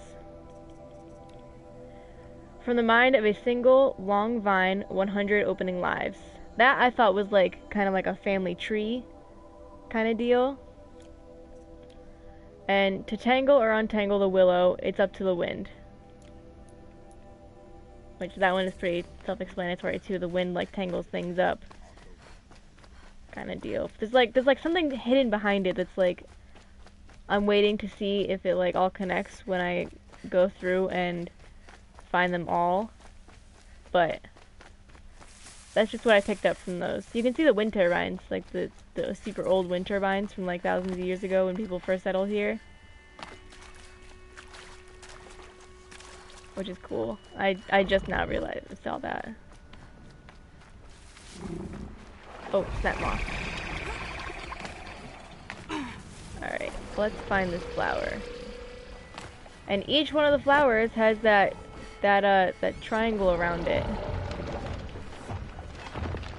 From the mind of a single, long vine, 100 opening lives. That I thought was like kind of like a family tree kind of deal. And to tangle or untangle the willow, it's up to the wind. Which that one is pretty self-explanatory too. The wind like tangles things up, kind of deal. There's like something hidden behind it that's like I'm waiting to see if it like all connects when I go through and find them all. But that's just what I picked up from those. You can see the wind turbines, like the super old wind turbines from like thousands of years ago when people first settled here. Which is cool. I just now realized I saw that. Oh, snap moth. Alright, let's find this flower. And each one of the flowers has that triangle around it.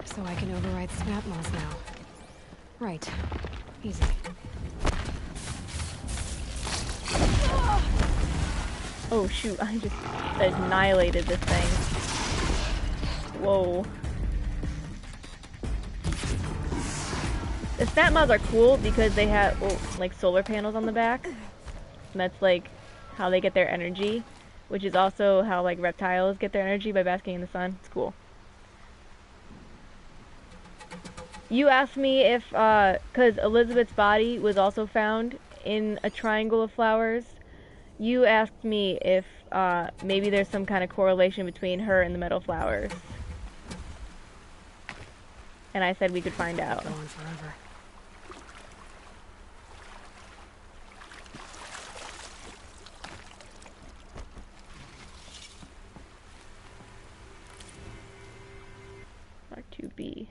So I can override snap moths now. Right. Easy. Oh shoot, I just annihilated this thing. Whoa. The snap moths are cool because they have like solar panels on the back. And that's like how they get their energy, which is also how like reptiles get their energy, by basking in the sun. It's cool. You asked me if, cause Elizabeth's body was also found in a triangle of flowers. You asked me if maybe there's some kind of correlation between her and the metal flowers. And I said we could find out. Going forever. Mark 2B.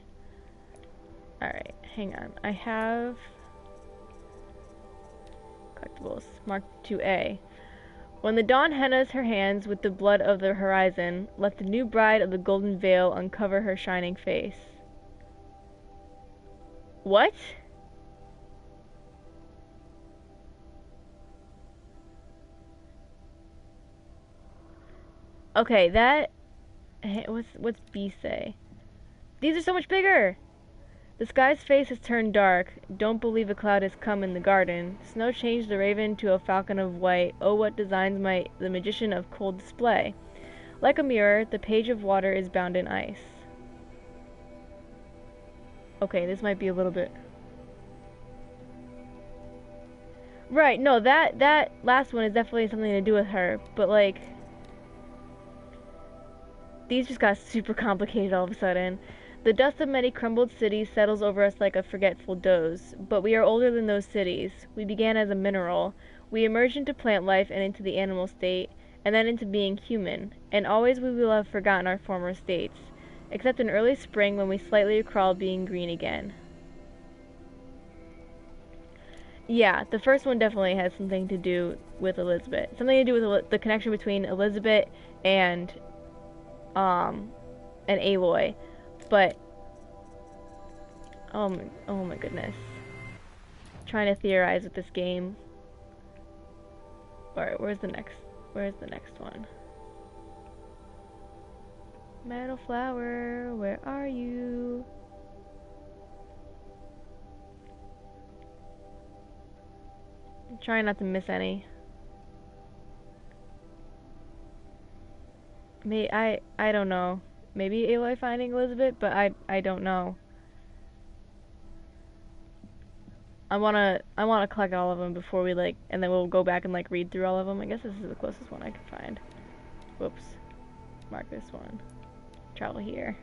Alright, hang on. I have collectibles. Mark 2A. When the dawn hennas her hands with the blood of the horizon, let the new bride of the golden veil uncover her shining face. What? Okay, that... What's B say? These are so much bigger! The sky's face has turned dark. Don't believe a cloud has come in the garden. Snow changed the raven to a falcon of white. Oh, what designs might the magician of cold display. Like a mirror, the page of water is bound in ice. Okay, this might be a little bit... Right, no, that last one is definitely something to do with her, but like... These just got super complicated all of a sudden. The dust of many crumbled cities settles over us like a forgetful doze, but we are older than those cities. We began as a mineral. We emerged into plant life and into the animal state, and then into being human, and always we will have forgotten our former states, except in early spring when we slightly recall being green again. Yeah, the first one definitely has something to do with Elizabeth. Something to do with the connection between Elizabeth and Aloy. But oh my goodness. Trying to theorize with this game. Alright, where's the next one? Metal flower, where are you? I'm trying not to miss any. I don't know. Maybe Aloy finding Elizabeth, but I don't know. I wanna collect all of them before we like, and then we'll go back and like read through all of them. I guess this is the closest one I can find. Whoops. Mark this one. Travel here.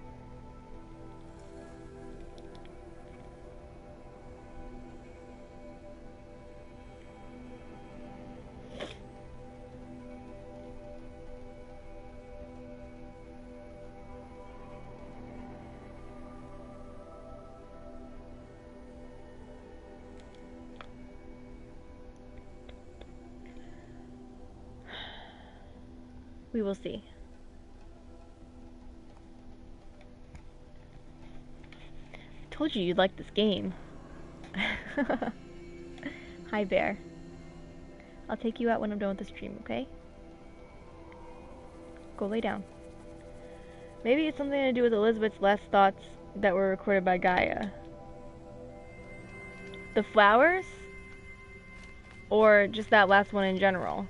We will see. Told you you'd like this game. Hi, Bear. I'll take you out when I'm done with the stream, okay? Go lay down. Maybe it's something to do with Elizabeth's last thoughts that were recorded by Gaia. The flowers? Or just that last one in general?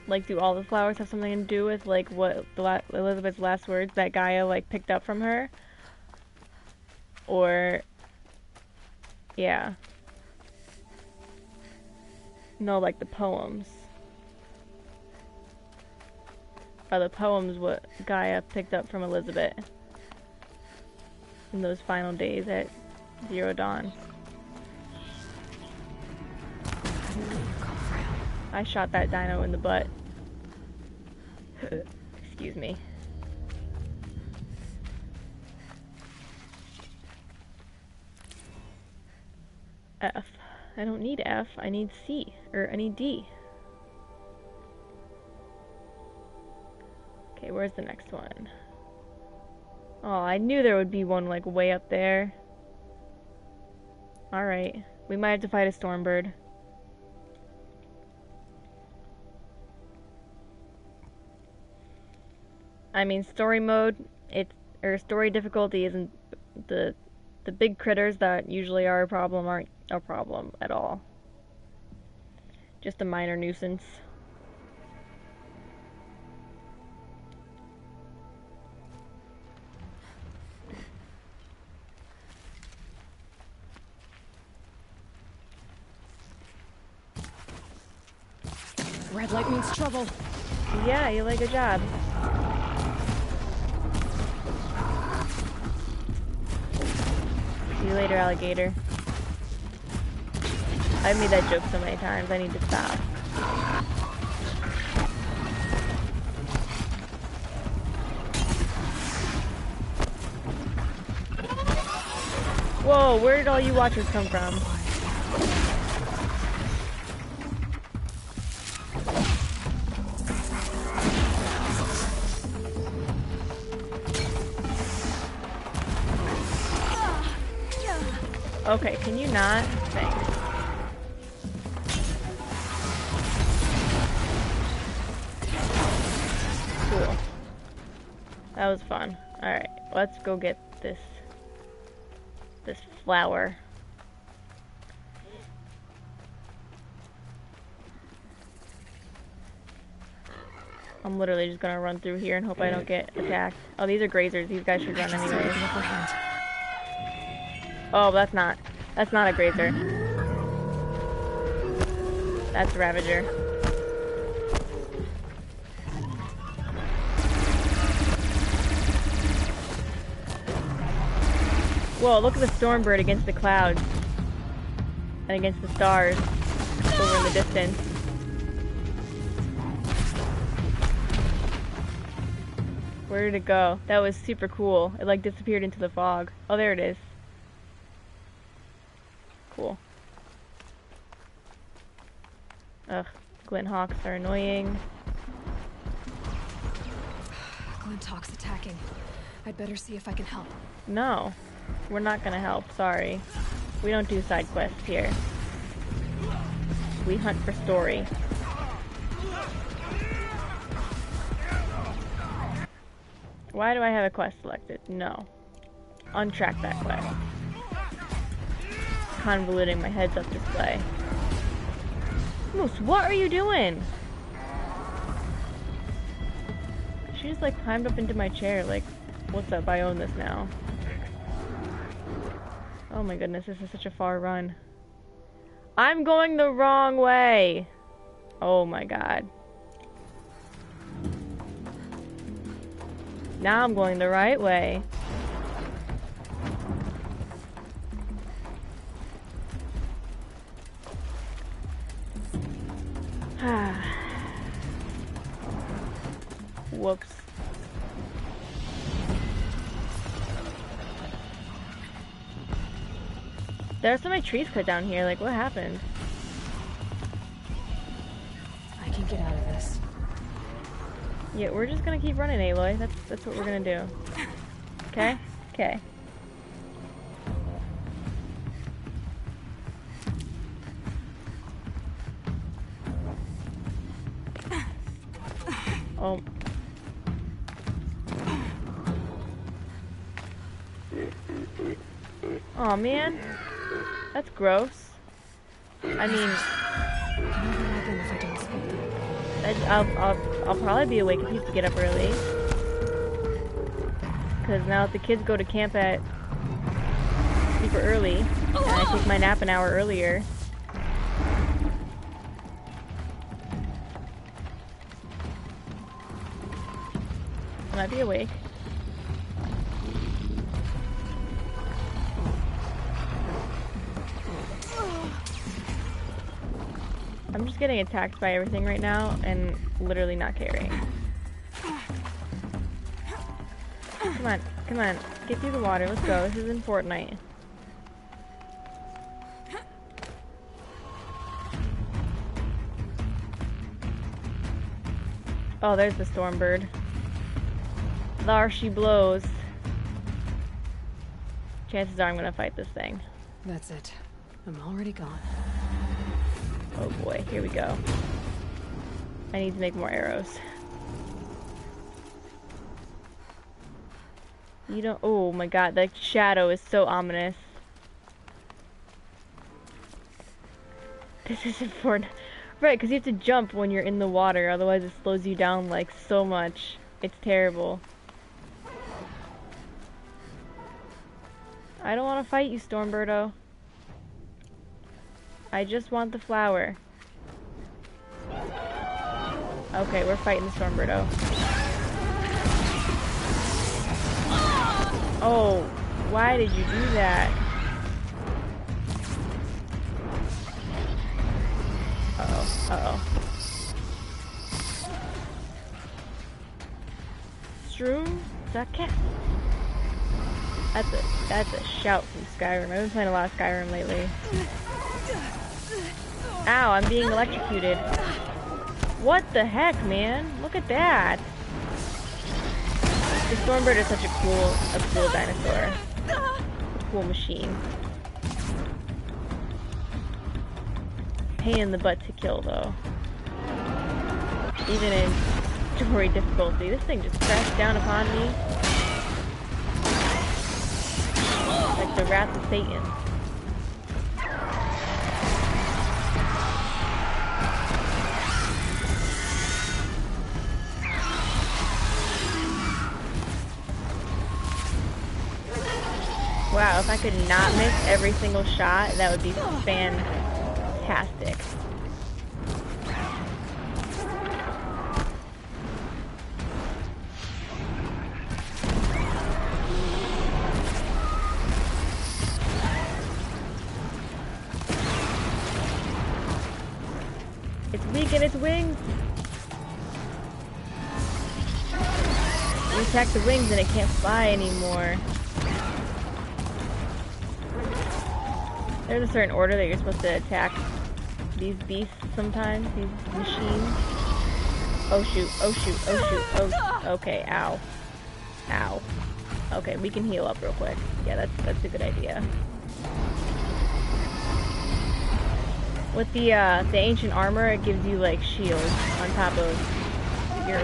Like, do all the flowers have something to do with, like, what Elizabeth's last words that Gaia, like, picked up from her? Or... yeah. No, like, the poems. Are the poems what Gaia picked up from Elizabeth in those final days at Zero Dawn? I shot that dino in the butt. Excuse me. F. I don't need F, I need C. Or I need D. Okay, where's the next one? Oh, I knew there would be one, like, way up there. Alright. We might have to fight a Stormbird. I mean, story mode, or story difficulty isn't the big critters that usually are a problem aren't a problem at all. Just a minor nuisance. Red light means trouble. Yeah, you like a job. See you later, alligator. I've made that joke so many times, I need to stop. Whoa, where did all you watchers come from? Okay, can you not? Thanks. Cool. That was fun. Alright, let's go get this flower. I'm literally just gonna run through here and hope I don't get attacked. Oh, these are grazers. These guys should run anyways. Oh, that's not a grazer. That's a Ravager. Whoa, look at the Stormbird against the clouds. And against the stars. Over in the distance. Where did it go? That was super cool. It like disappeared into the fog. Oh, there it is. Cool. Ugh, Glinthawks are annoying. Glinthawk's attacking. I'd better see if I can help. No, we're not gonna help, sorry. We don't do side quests here. We hunt for story. Why do I have a quest selected? No. Untrack that quest. Convoluting my heads-up display. Moose, what are you doing? She just like climbed up into my chair like, what's up, I own this now. Oh my goodness, this is such a far run. I'm going the wrong way! Oh my god. Now I'm going the right way. Whoops. There are so many trees cut down here, like what happened? I can get out of this. Yeah, we're just gonna keep running, Aloy. That's what we're gonna do. Okay? Okay. Oh. Oh man, that's gross. I mean, I'll probably be awake if you have to get up early. Because now if the kids go to camp at super early, and I take my nap an hour earlier. I might be awake. I'm just getting attacked by everything right now and literally not caring. Come on, come on. Get through the water. Let's go. This is in Fortnite. Oh, there's the Stormbird. There she blows. Chances are I'm gonna fight this thing. That's it. I'm already gone. Oh boy, here we go. I need to make more arrows. You don't. Oh my god, that shadow is so ominous. This is important. Right, because you have to jump when you're in the water, otherwise it slows you down like so much. It's terrible. I don't want to fight you, Stormbirdo. I just want the flower. Okay, we're fighting the Stormbirdo. Oh, why did you do that? Uh-oh, uh-oh. Shroom? That cat? That's a shout from Skyrim. I've been playing a lot of Skyrim lately. Ow, I'm being electrocuted. What the heck, man? Look at that. The Stormbird is such a cool dinosaur. A cool machine. Pain in the butt to kill, though. Even in story difficulty. This thing just crashed down upon me. Like the wrath of Satan. Wow, if I could not miss every single shot, that would be fantastic. It's weak in its wings. You attack the wings and it can't fly anymore. There's a certain order that you're supposed to attack these beasts sometimes, these machines. Oh shoot, oh shoot, oh shoot, oh, okay, ow. Ow. Okay, we can heal up real quick. Yeah, that's a good idea. With the ancient armor, it gives you like shields on top of your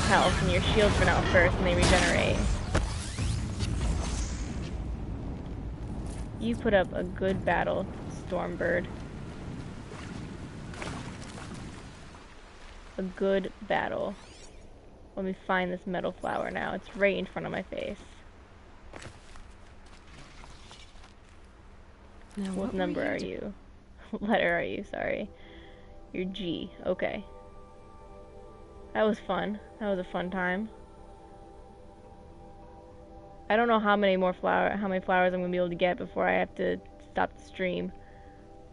health, and your shields run out first and they regenerate. You put up a good battle, Stormbird. A good battle. Let me find this metal flower now. It's right in front of my face. Now, What number are you? What letter are you? Sorry. You're G. Okay. That was fun. That was a fun time. I don't know how many flowers I'm gonna be able to get before I have to stop the stream.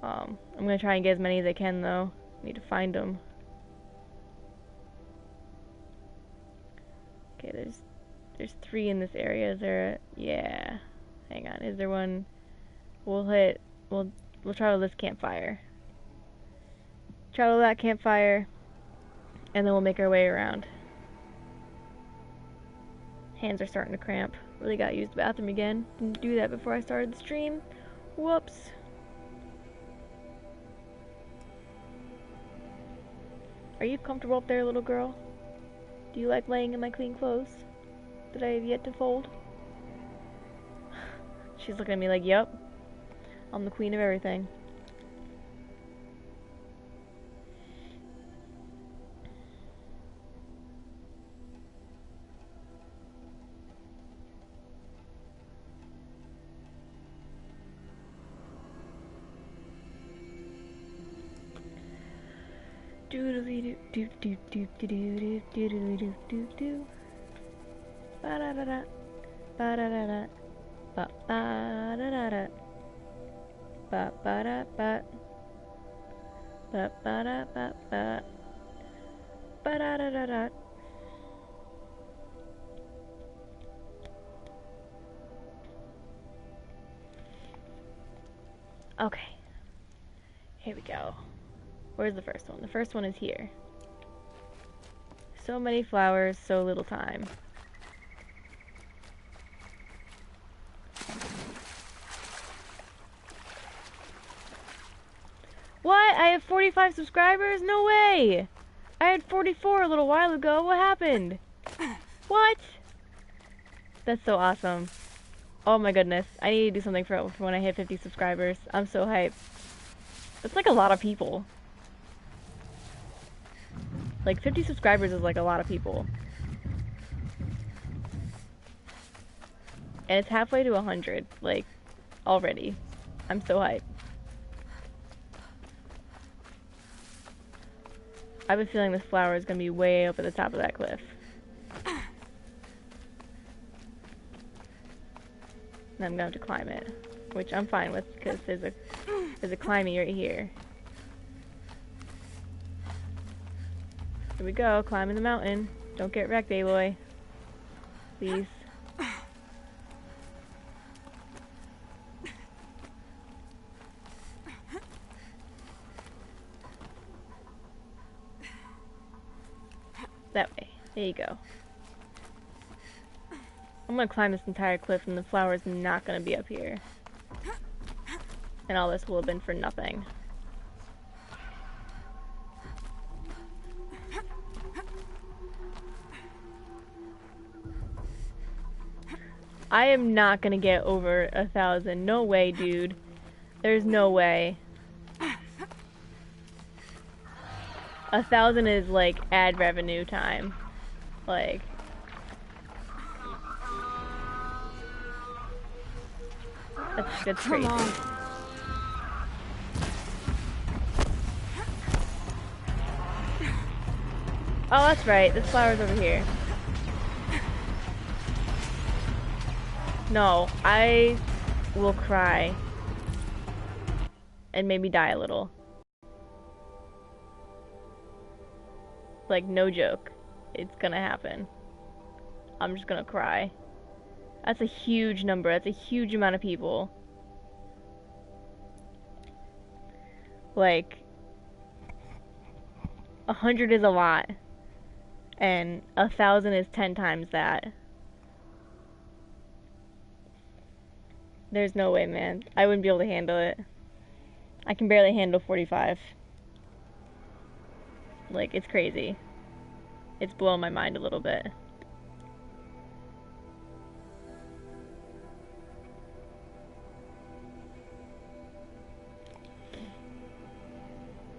I'm gonna try and get as many as I can though. Need to find them. Okay, there's 3 in this area. Is there? Yeah. Hang on. Is there one? We'll travel this campfire. Travel that campfire, and then we'll make our way around. Hands are starting to cramp. Really gotta use the bathroom again. Didn't do that before I started the stream. Whoops. Are you comfortable up there, little girl? Do you like laying in my clean clothes that I have yet to fold? She's looking at me like, yup. I'm the queen of everything. Doodly doo doo doo doo doo doo doo doo doo doo doo. Ba da da da. Ba da da da. Ba ba da da da. Ba ba da ba. Ba ba da ba ba. Ba da da da da. Okay. Here we go. Where's the first one? The first one is here. So many flowers, so little time. What? I have 45 subscribers? No way! I had 44 a little while ago. What happened? What? That's so awesome. Oh my goodness. I need to do something for when I hit 50 subscribers. I'm so hyped. That's like a lot of people. Like 50 subscribers is like a lot of people. And it's halfway to 100, like, already. I'm so hyped. I have a feeling this flower is gonna be way up at the top of that cliff. And I'm gonna have to climb it, which I'm fine with because there's a climbing right here. Here we go, climbing the mountain. Don't get wrecked, Aloy. Please. That way. There you go. I'm gonna climb this entire cliff and the flower's not gonna be up here. And all this will have been for nothing. I am not gonna get over 1,000. No way, dude. There's no way. 1,000 is like ad revenue time. Like. That's crazy. Come on. Oh, that's right. This flower's over here. No, I will cry. And maybe die a little. Like, no joke. It's gonna happen. I'm just gonna cry. That's a huge number. That's a huge amount of people. Like, 100 is a lot. And 1,000 is 10 times that. There's no way, man. I wouldn't be able to handle it. I can barely handle 45. Like, it's crazy. It's blowing my mind a little bit.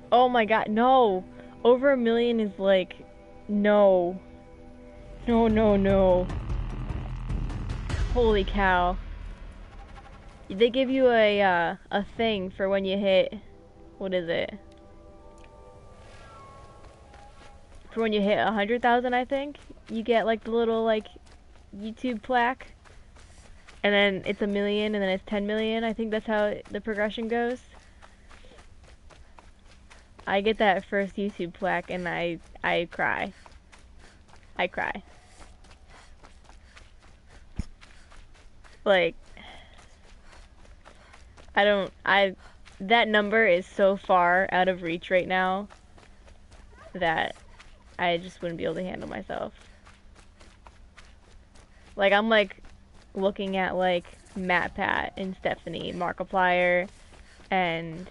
Oh my god, no! Over 1 million is like, no. No, no, no. Holy cow. They give you a thing for when you hit, what is it? For when you hit 100,000, I think. You get like the little like YouTube plaque. And then it's 1 million and then it's 10 million. I think that's how the progression goes. I get that first YouTube plaque and I cry. I cry. Like, that number is so far out of reach right now that I just wouldn't be able to handle myself. Like, I'm like looking at like MatPat and Stephanie, Markiplier, and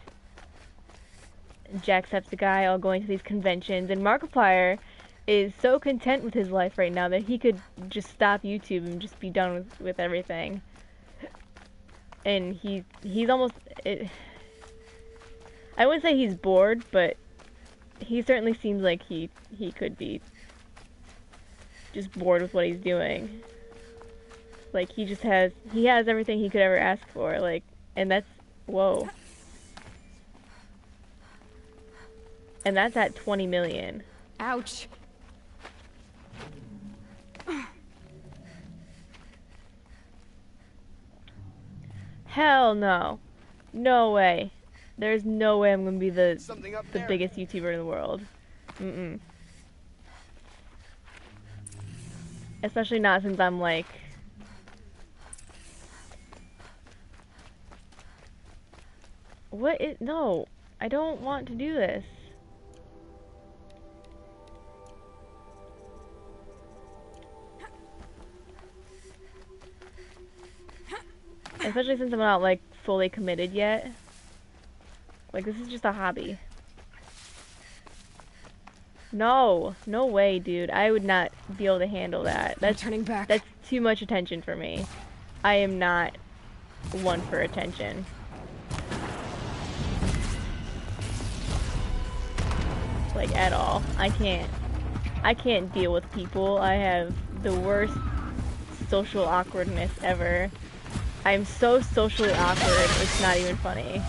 Jacksepticeye all going to these conventions, and Markiplier is so content with his life right now that he could just stop YouTube and just be done with everything. And he's almost I wouldn't say he's bored, but he certainly seems like he could be just bored with what he's doing. Like he has everything he could ever ask for, like, and that's whoa. And that's at 20 million. Ouch. Hell no. No way. There's no way I'm gonna be the biggest YouTuber in the world. Mm-mm. Especially not since I'm like... What is... No. I don't want to do this. Especially since I'm not, like, fully committed yet. Like, this is just a hobby. No. No way, dude. I would not be able to handle that. That's turning back. That's too much attention for me. I am not one for attention. Like, at all. I can't deal with people. I have the worst social awkwardness ever. I'm so socially awkward, it's not even funny.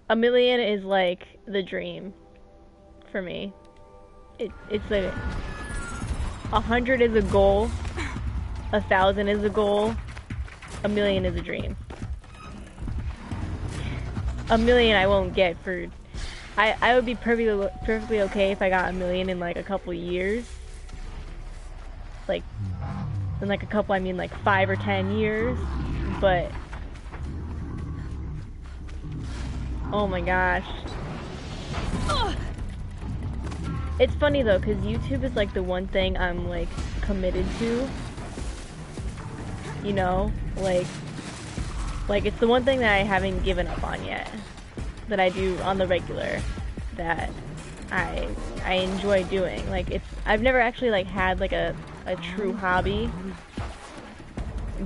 A million is like the dream for me. It's like 100 is a goal, 1,000 is a goal, a million is a dream. A million I won't get for... I would be perfectly okay if I got a million in like a couple years. Like, in like a couple I mean like 5 or 10 years. But... oh my gosh. It's funny though, because YouTube is like the one thing I'm like committed to. You know? Like it's the one thing that I haven't given up on yet. That I do on the regular. That I enjoy doing. Like I've never actually like had like a true hobby.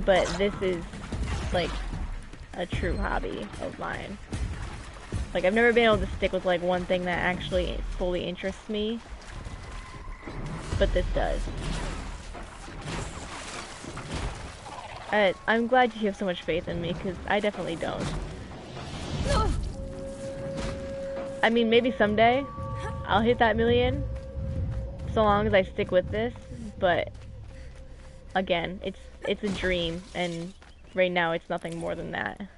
But this is like a true hobby of mine. Like, I've never been able to stick with, like, one thing that actually fully interests me. But this does. I'm glad you have so much faith in me, because I definitely don't. I mean, maybe someday I'll hit that million. So long as I stick with this. But, again, it's a dream. And right now it's nothing more than that.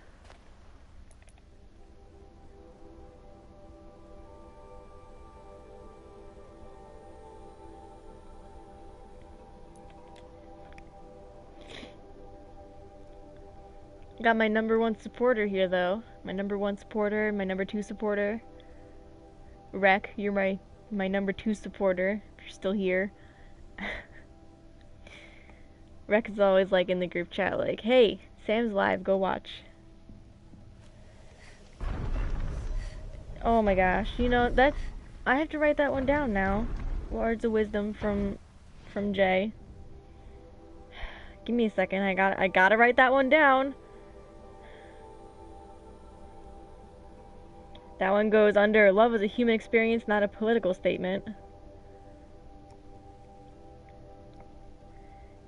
Got my #1 supporter here, though. My #1 supporter, my #2 supporter. Rek, you're my #2 supporter, if you're still here. Rek is always, like, in the group chat, like, hey, Sam's live, go watch. Oh my gosh, you know, I have to write that one down now. Words of wisdom from Jay. Give me a second, I gotta write that one down. That one goes under, love is a human experience, not a political statement.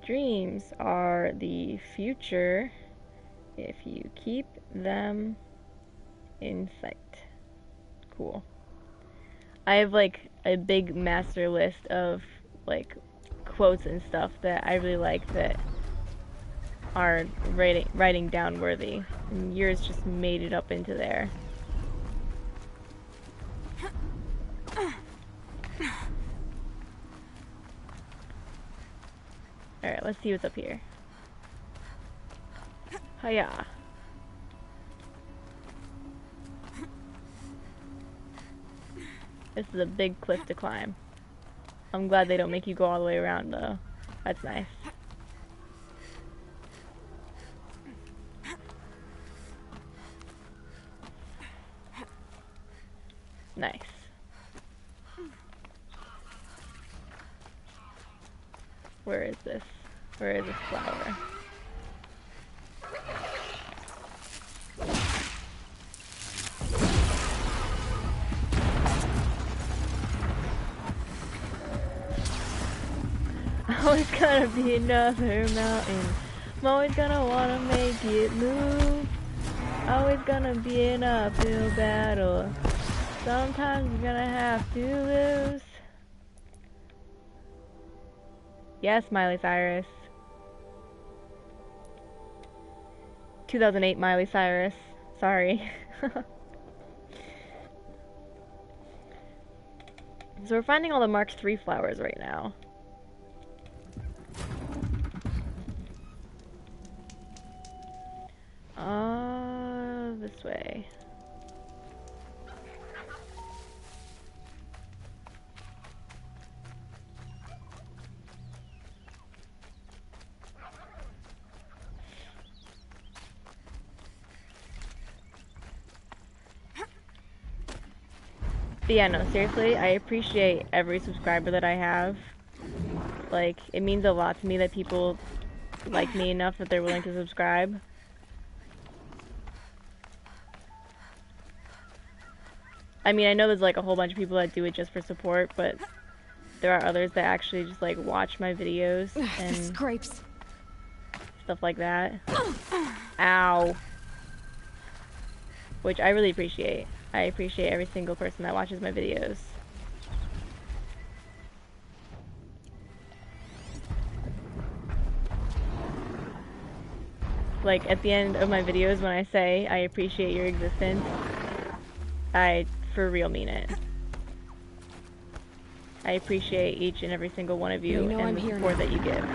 Dreams are the future if you keep them in sight. Cool. I have like a big master list of like quotes and stuff that I really like that are writing down worthy. And yours just made it up into there. Alright, let's see what's up here. Hiya. This is a big cliff to climb. I'm glad they don't make you go all the way around though. That's nice. Nice. Where is this? Where is this flower? Always gonna be another mountain. I'm always gonna wanna make it move. Always gonna be an uphill battle. Sometimes you're gonna have to lose. Yes, Miley Cyrus. 2008 Miley Cyrus. Sorry. So we're finding all the Mark III flowers right now. This way. But yeah, no, seriously, I appreciate every subscriber that I have. Like, it means a lot to me that people like me enough that they're willing to subscribe. I mean, I know there's like a whole bunch of people that do it just for support, but there are others that actually just like watch my videos and Scrapes. stuff like that. Ow. Which I really appreciate. I appreciate every single person that watches my videos. Like, at the end of my videos when I say I appreciate your existence, I for real mean it. I appreciate each and every single one of you, and the support that you give.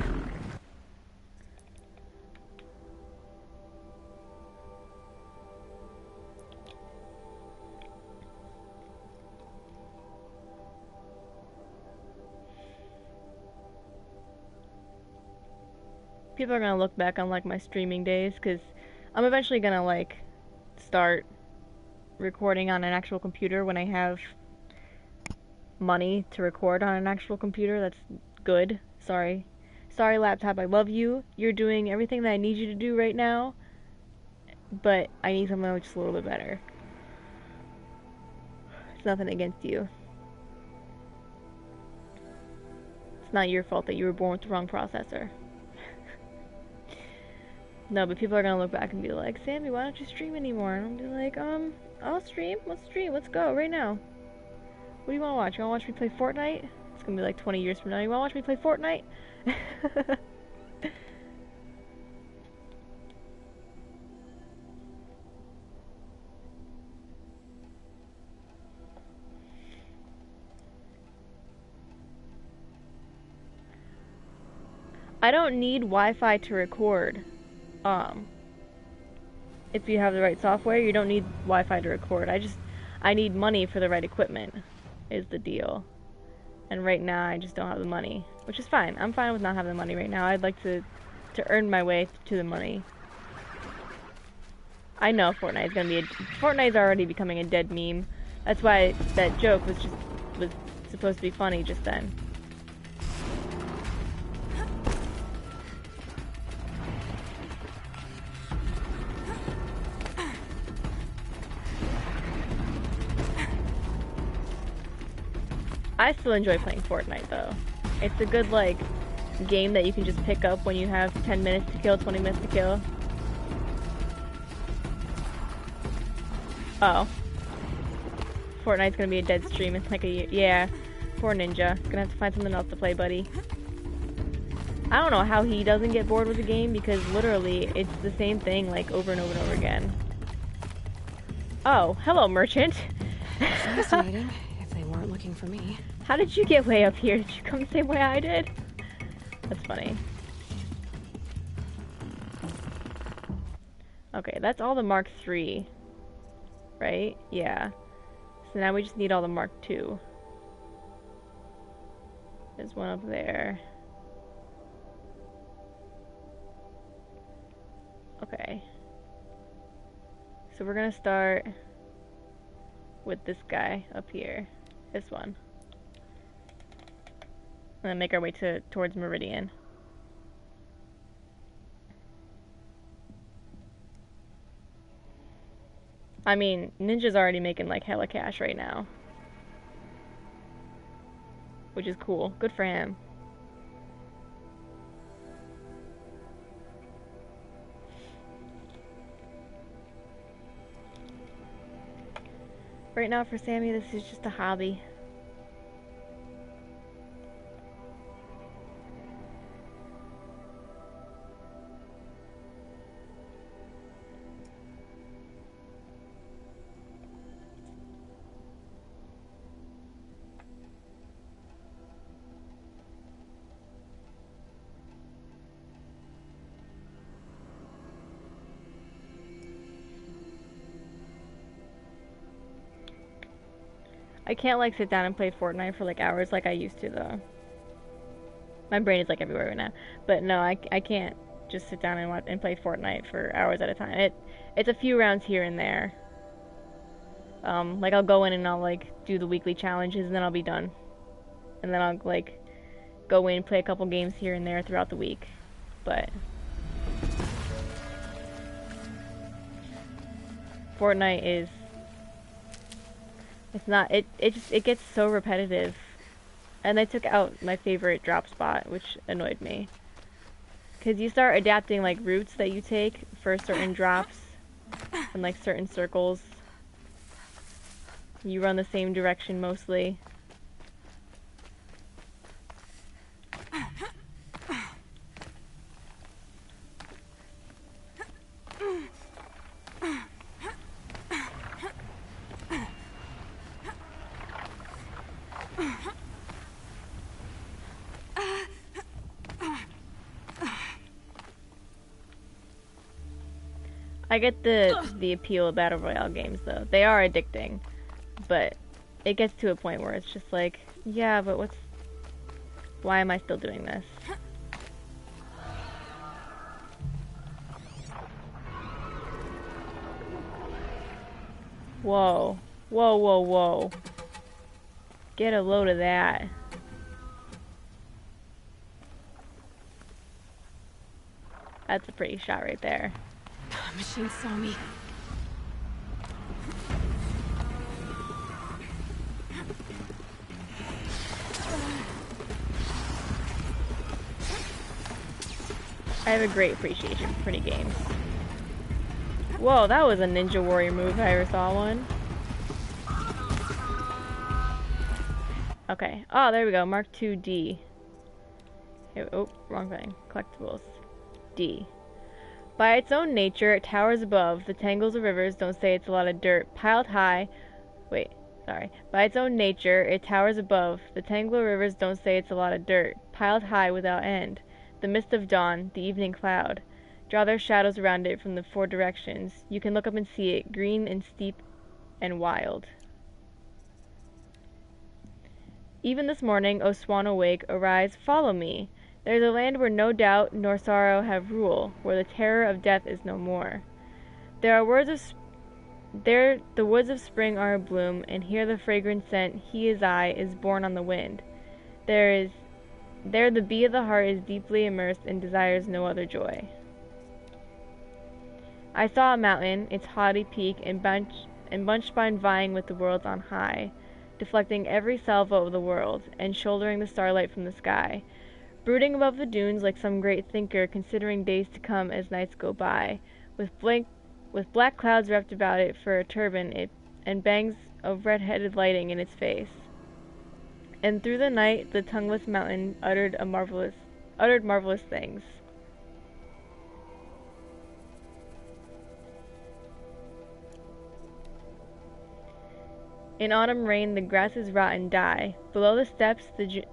People are gonna look back on like my streaming days, because I'm eventually gonna like start recording on an actual computer when I have money to record on an actual computer that's good. Sorry laptop, I love you. You're doing everything that I need you to do right now, but I need something that's just a little bit better. It's nothing against you. It's not your fault that you were born with the wrong processor. No, but people are gonna look back and be like, Sammy, why don't you stream anymore? And I'll be like, I'll stream. Let's stream. Let's go right now. What do you want to watch? You want to watch me play Fortnite? It's gonna be like 20 years from now. You want to watch me play Fortnite? I don't need Wi-Fi to record. If you have the right software, you don't need Wi-Fi to record. I need money for the right equipment, is the deal. And right now, I just don't have the money, which is fine. I'm fine with not having the money right now. I'd like to earn my way to the money. I know Fortnite's already becoming a dead meme. That's why that joke was supposed to be funny just then. I still enjoy playing Fortnite though. It's a good like game that you can just pick up when you have 10 minutes to kill, 20 minutes to kill. Oh. Fortnite's gonna be a dead stream in like a year. Yeah. Poor Ninja. Gonna have to find something else to play, buddy. I don't know how he doesn't get bored with the game, because literally it's the same thing like over and over and over again. Oh, hello merchant. Fascinating, if they weren't looking for me. How did you get way up here? Did you come the same way I did? That's funny. Okay, that's all the Mark III. Right? Yeah. So now we just need all the Mark II. There's one up there. Okay. So we're gonna start with this guy up here. This one. And then make our way towards Meridian. I mean, Ninja's already making like hella cash right now. Which is cool. Good for him. Right now for Sammy, this is just a hobby. I can't like sit down and play Fortnite for like hours like I used to though. My brain is like everywhere right now. But no, I can't just sit down and watch and play Fortnite for hours at a time. It's a few rounds here and there. Like I'll go in and I'll like do the weekly challenges and then I'll be done. And then I'll like go in and play a couple games here and there throughout the week. But Fortnite is it's not it gets so repetitive. And they took out my favorite drop spot, which annoyed me. Cause you start adapting like routes that you take for certain drops and like certain circles. You run the same direction mostly. I get the appeal of Battle Royale games though. They are addicting, but it gets to a point where it's just like, yeah, but why am I still doing this? Whoa. Whoa, whoa, whoa. Get a load of that. That's a pretty shot right there. Machine saw me. I have a great appreciation for pretty games. Whoa, that was a Ninja Warrior move if I ever saw one. Okay. Oh, there we go. Mark II D. Oh, wrong thing. Collectibles. D. By its own nature, it towers above. The tangles of rivers don't say it's a lot of dirt piled high. Wait, sorry. By its own nature, it towers above. The tangle of rivers don't say it's a lot of dirt piled high without end. The mist of dawn, the evening cloud, draw their shadows around it from the four directions. You can look up and see it, green and steep and wild. Even this morning, O swan awake, arise, follow me. There is a land where no doubt nor sorrow have rule, where the terror of death is no more. The woods of spring are abloom, and here the fragrant scent, he is I, is borne on the wind. There the bee of the heart is deeply immersed and desires no other joy. I saw a mountain, its haughty peak and bunch spine vying with the worlds on high, deflecting every salvo of the world, and shouldering the starlight from the sky. Brooding above the dunes like some great thinker, considering days to come as nights go by, with black clouds wrapped about it for a turban, and bangs of red-headed lighting in its face. And through the night, the tongueless mountain uttered marvelous things. In autumn rain, the grasses rot and die. Below the steps, the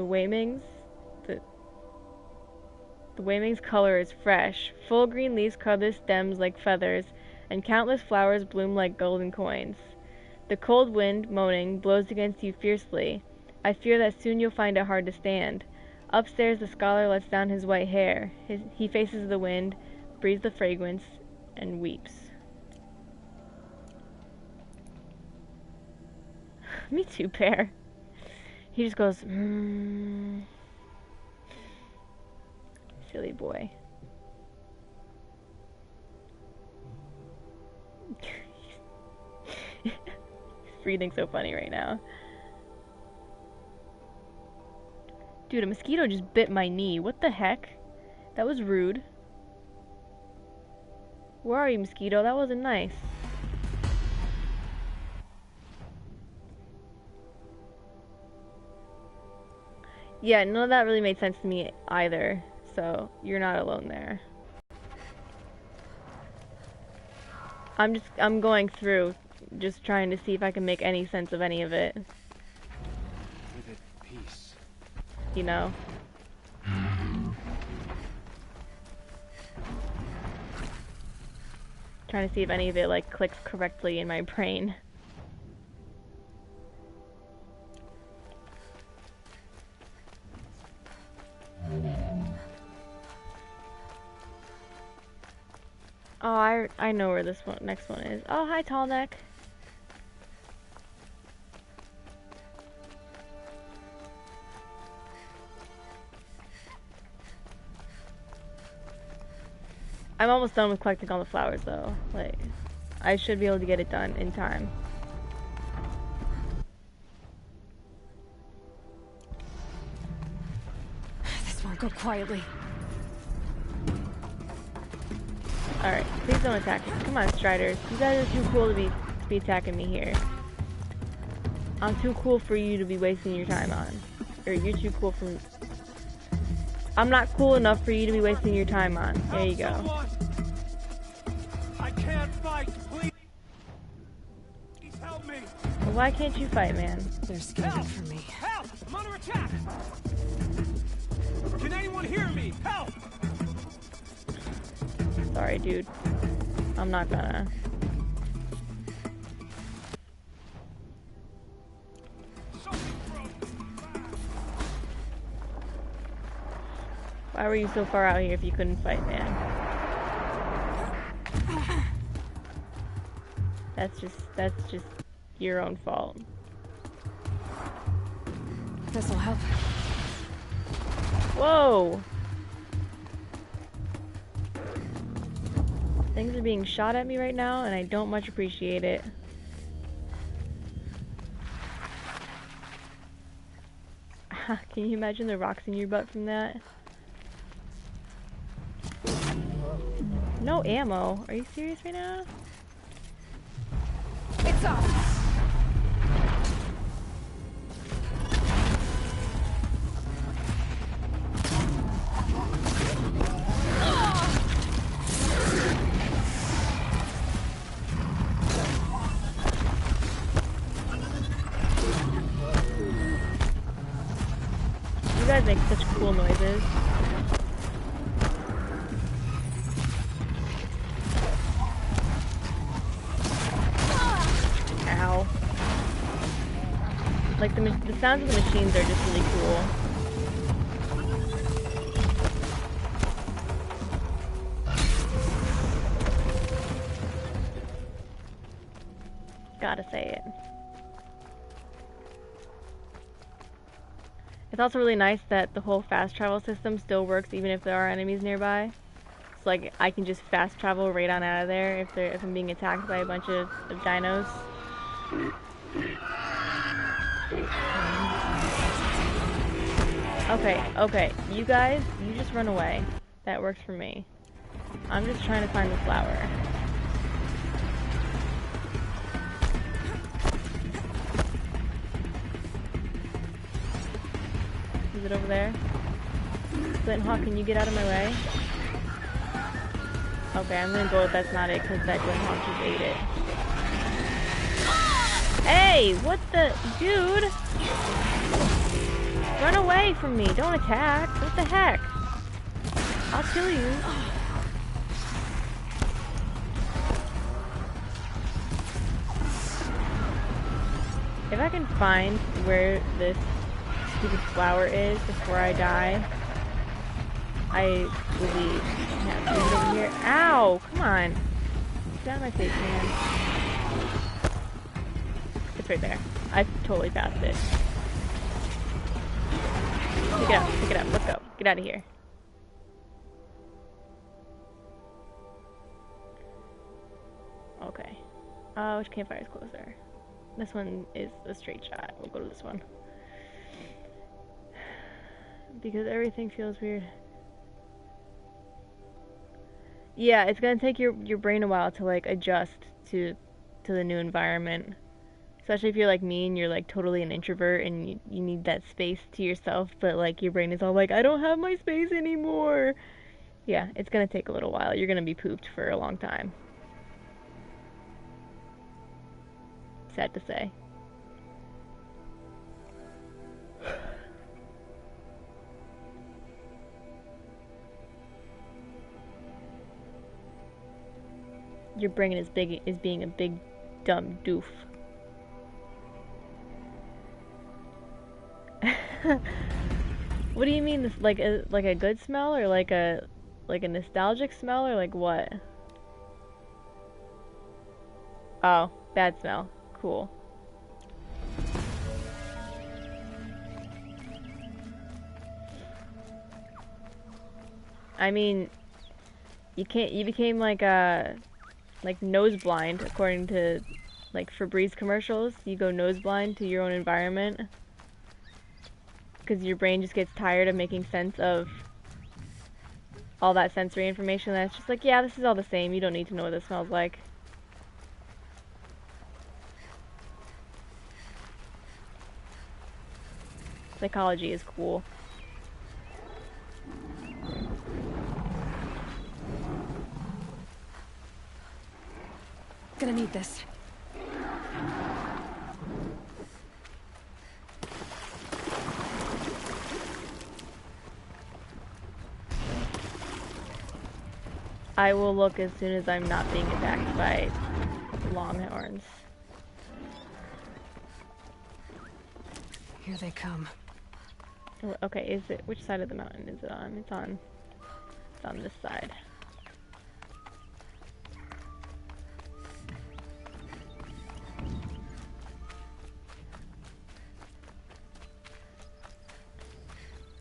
wayming's color is fresh. Full green leaves cover their stems like feathers, and countless flowers bloom like golden coins. The cold wind, moaning, blows against you fiercely. I fear that soon you'll find it hard to stand. Upstairs, the scholar lets down his white hair. He faces the wind, breathes the fragrance, and weeps. Me too, Pear. He just goes, silly boy. He's breathing so funny right now. Dude, a mosquito just bit my knee. What the heck? That was rude. Where are you, mosquito? That wasn't nice. Yeah, none of that really made sense to me either. So, you're not alone there. I'm going through, just trying to see if I can make any sense of any of it. Give it peace. You know? Trying to see if any of it, like, clicks correctly in my brain. Oh, I know where this one, next one is. Oh, hi, Tall Neck. I'm almost done with collecting all the flowers, though. Like, I should be able to get it done in time. This won't go quietly. Alright, please don't attack me. Come on, Striders. You guys are too cool to be attacking me here. I'm too cool for you to be wasting your time on. Or you're too cool for me. I'm not cool enough for you to be wasting your time on. There you go. I can't fight, please. Please help me. Well, why can't you fight, man? They're scared for me. Help! I'm under attack. Can anyone hear me? Help! Sorry, dude. I'm not gonna. Why were you so far out here if you couldn't fight, man? That's just your own fault. This'll help. Whoa! Things are being shot at me right now, and I don't much appreciate it. Can you imagine the rocks in your butt from that? No ammo. Are you serious right now? It's off. You guys make such cool noises. Ow. Like, the sounds of the machines are just really cool. Gotta say it. It's also really nice that the whole fast travel system still works even if there are enemies nearby. It's like I can just fast travel right on out of there if I'm being attacked by a bunch of dinos. Okay, you guys, you just run away. That works for me. I'm just trying to find the flower. Is it over there? Flint Hawk, can you get out of my way? Okay, I'm gonna go with that's not it because that Flint Hawk just ate it. Hey, what the dude? Run away from me! Don't attack! What the heck? I'll kill you. If I can find where this stupid flower is before I die, I will be happy. Is it over here? Ow! Come on! Get out of my face, man. It's right there. I totally passed it. Pick it up, pick it up, let's go. Get out of here. Okay. Which campfire is closer? This one is a straight shot. We'll go to this one. Because everything feels weird. Yeah, it's gonna take your brain a while to like adjust to the new environment. Especially if you're like me and you're like totally an introvert and you need that space to yourself, but like your brain is all like, I don't have my space anymore. Yeah, it's gonna take a little while. You're gonna be pooped for a long time. Sad to say. Your brain is being a big dumb doof. What do you mean? This like a good smell or like a nostalgic smell or like what? Oh, bad smell. Cool. I mean, you became like nose blind according to like Febreze commercials. You go nose blind to your own environment because your brain just gets tired of making sense of all that sensory information that's just like, yeah, this is all the same. You don't need to know what this smells like. Psychology is cool. Gonna need this. I will look as soon as I'm not being attacked by longhorns. Here they come. Okay, is it, which side of the mountain is it on? It's on this side.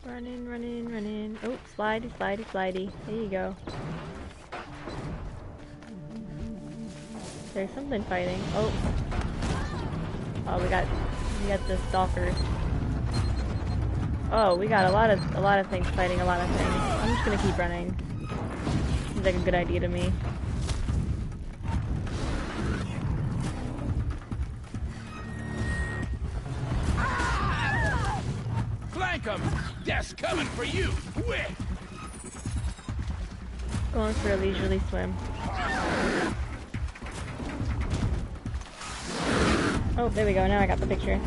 Running, running, running. Oh, slidey, slidey, slidey. There you go. There's something fighting. Oh. Oh, we got the stalkers. Oh, we got a lot of things fighting a lot of things. I'm just gonna keep running. Seems like a good idea to me. Flank 'em! Death's coming for you! Quick! Going for a leisurely swim. Oh, there we go. Now I got the picture.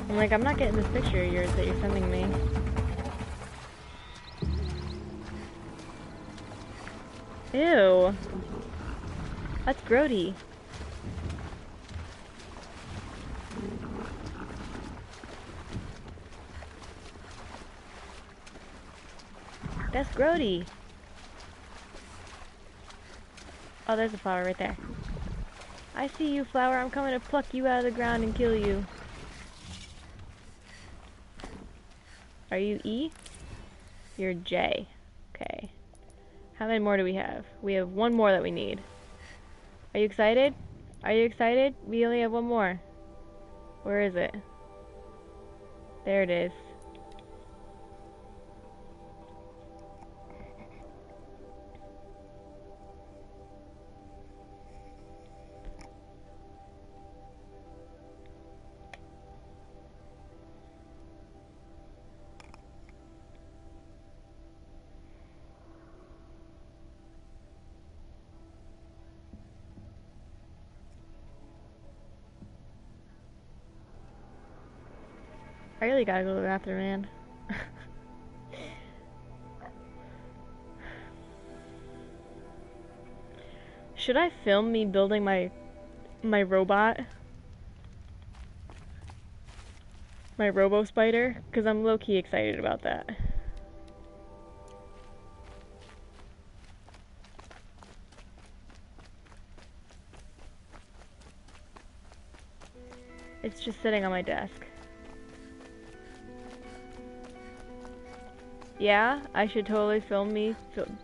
I'm like, I'm not getting this picture of yours that you're sending me. Ew. That's grody. That's grody. Oh, there's a flower right there. I see you, flower. I'm coming to pluck you out of the ground and kill you. Are you E? You're J. Okay. How many more do we have? We have one more that we need. Are you excited? Are you excited? We only have one more. Where is it? There it is. I really gotta go to the bathroom, man. Should I film me building my robot? My robo spider? Because I'm low-key excited about that. It's just sitting on my desk. Yeah, I should totally film me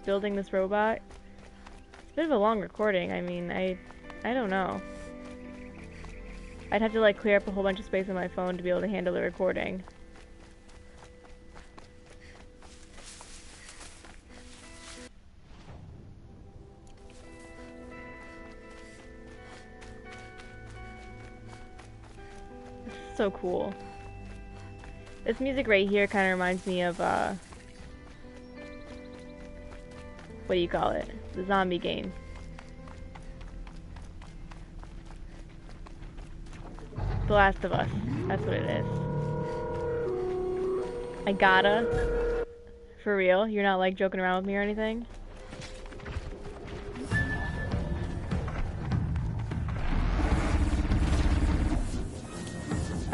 building this robot. It's a bit of a long recording. I mean, I don't know. I'd have to like clear up a whole bunch of space on my phone to be able to handle the recording. This is so cool. This music right here kind of reminds me of, what do you call it? The zombie game. The Last of Us. That's what it is. I gotta. For real? You're not like joking around with me or anything?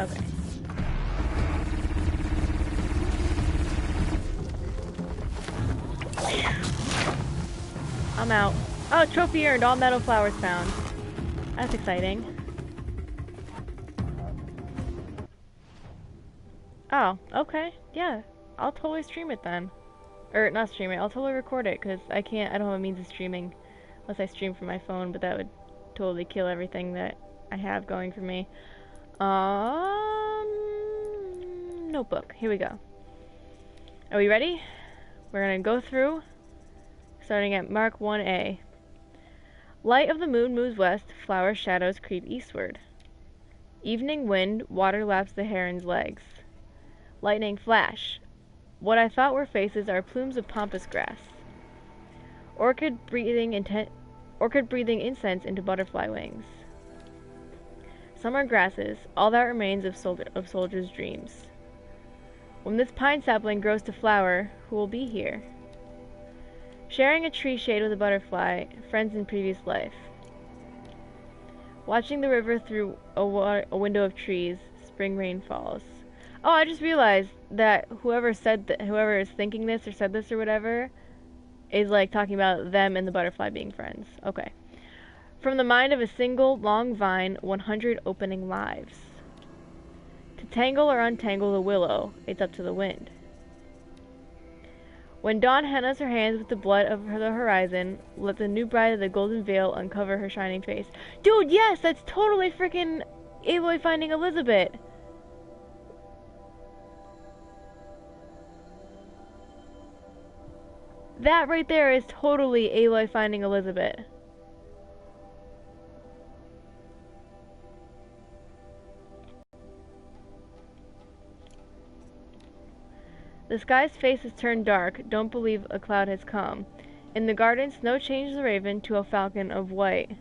Okay. I'm out. Oh, trophy earned. All metal flowers found. That's exciting. Oh, okay. Yeah. I'll totally stream it then. Or, not stream it. I'll totally record it, because I don't have a means of streaming unless I stream from my phone, but that would totally kill everything that I have going for me. Notebook. Here we go. Are we ready? We're gonna go through, starting at Mark 1A. Light of the moon moves west, flower shadows creep eastward. Evening wind, water laps the heron's legs. Lightning flash. What I thought were faces are plumes of pampas grass. Orchid breathing incense into butterfly wings. Summer grasses, all that remains of soldiers' dreams. When this pine sapling grows to flower, who will be here? Sharing a tree shade with a butterfly, friends in previous life. Watching the river through a window of trees, spring rain falls. Oh, I just realized that whoever is thinking this or said this or whatever is like talking about them and the butterfly being friends. Okay. From the mind of a single long vine, 100 opening lives. To tangle or untangle the willow, it's up to the wind. When dawn hennas her hands with the blood of the horizon, let the new bride of the golden veil uncover her shining face. Dude, yes, that's totally freaking Aloy Finding Elizabeth. That right there is totally Aloy Finding Elizabeth. The sky's face has turned dark, don't believe a cloud has come. In the garden, snow changed the raven to a falcon of white.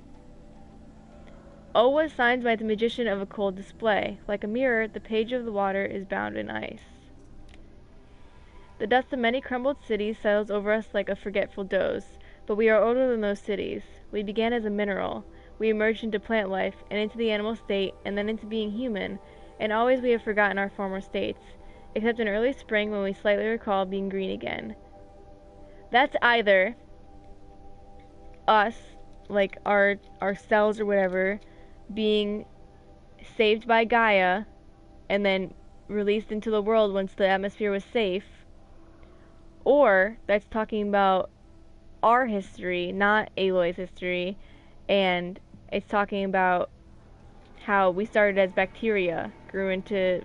O was signed by the magician of a cold display. Like a mirror, the page of the water is bound in ice. The dust of many crumbled cities settles over us like a forgetful doze, but we are older than those cities. We began as a mineral. We emerged into plant life, and into the animal state, and then into being human, and always we have forgotten our former states. Except in early spring when we slightly recall being green again. That's either us, like our cells or whatever, being saved by Gaia and then released into the world once the atmosphere was safe, or that's talking about our history, not Aloy's history, and it's talking about how we started as bacteria, grew into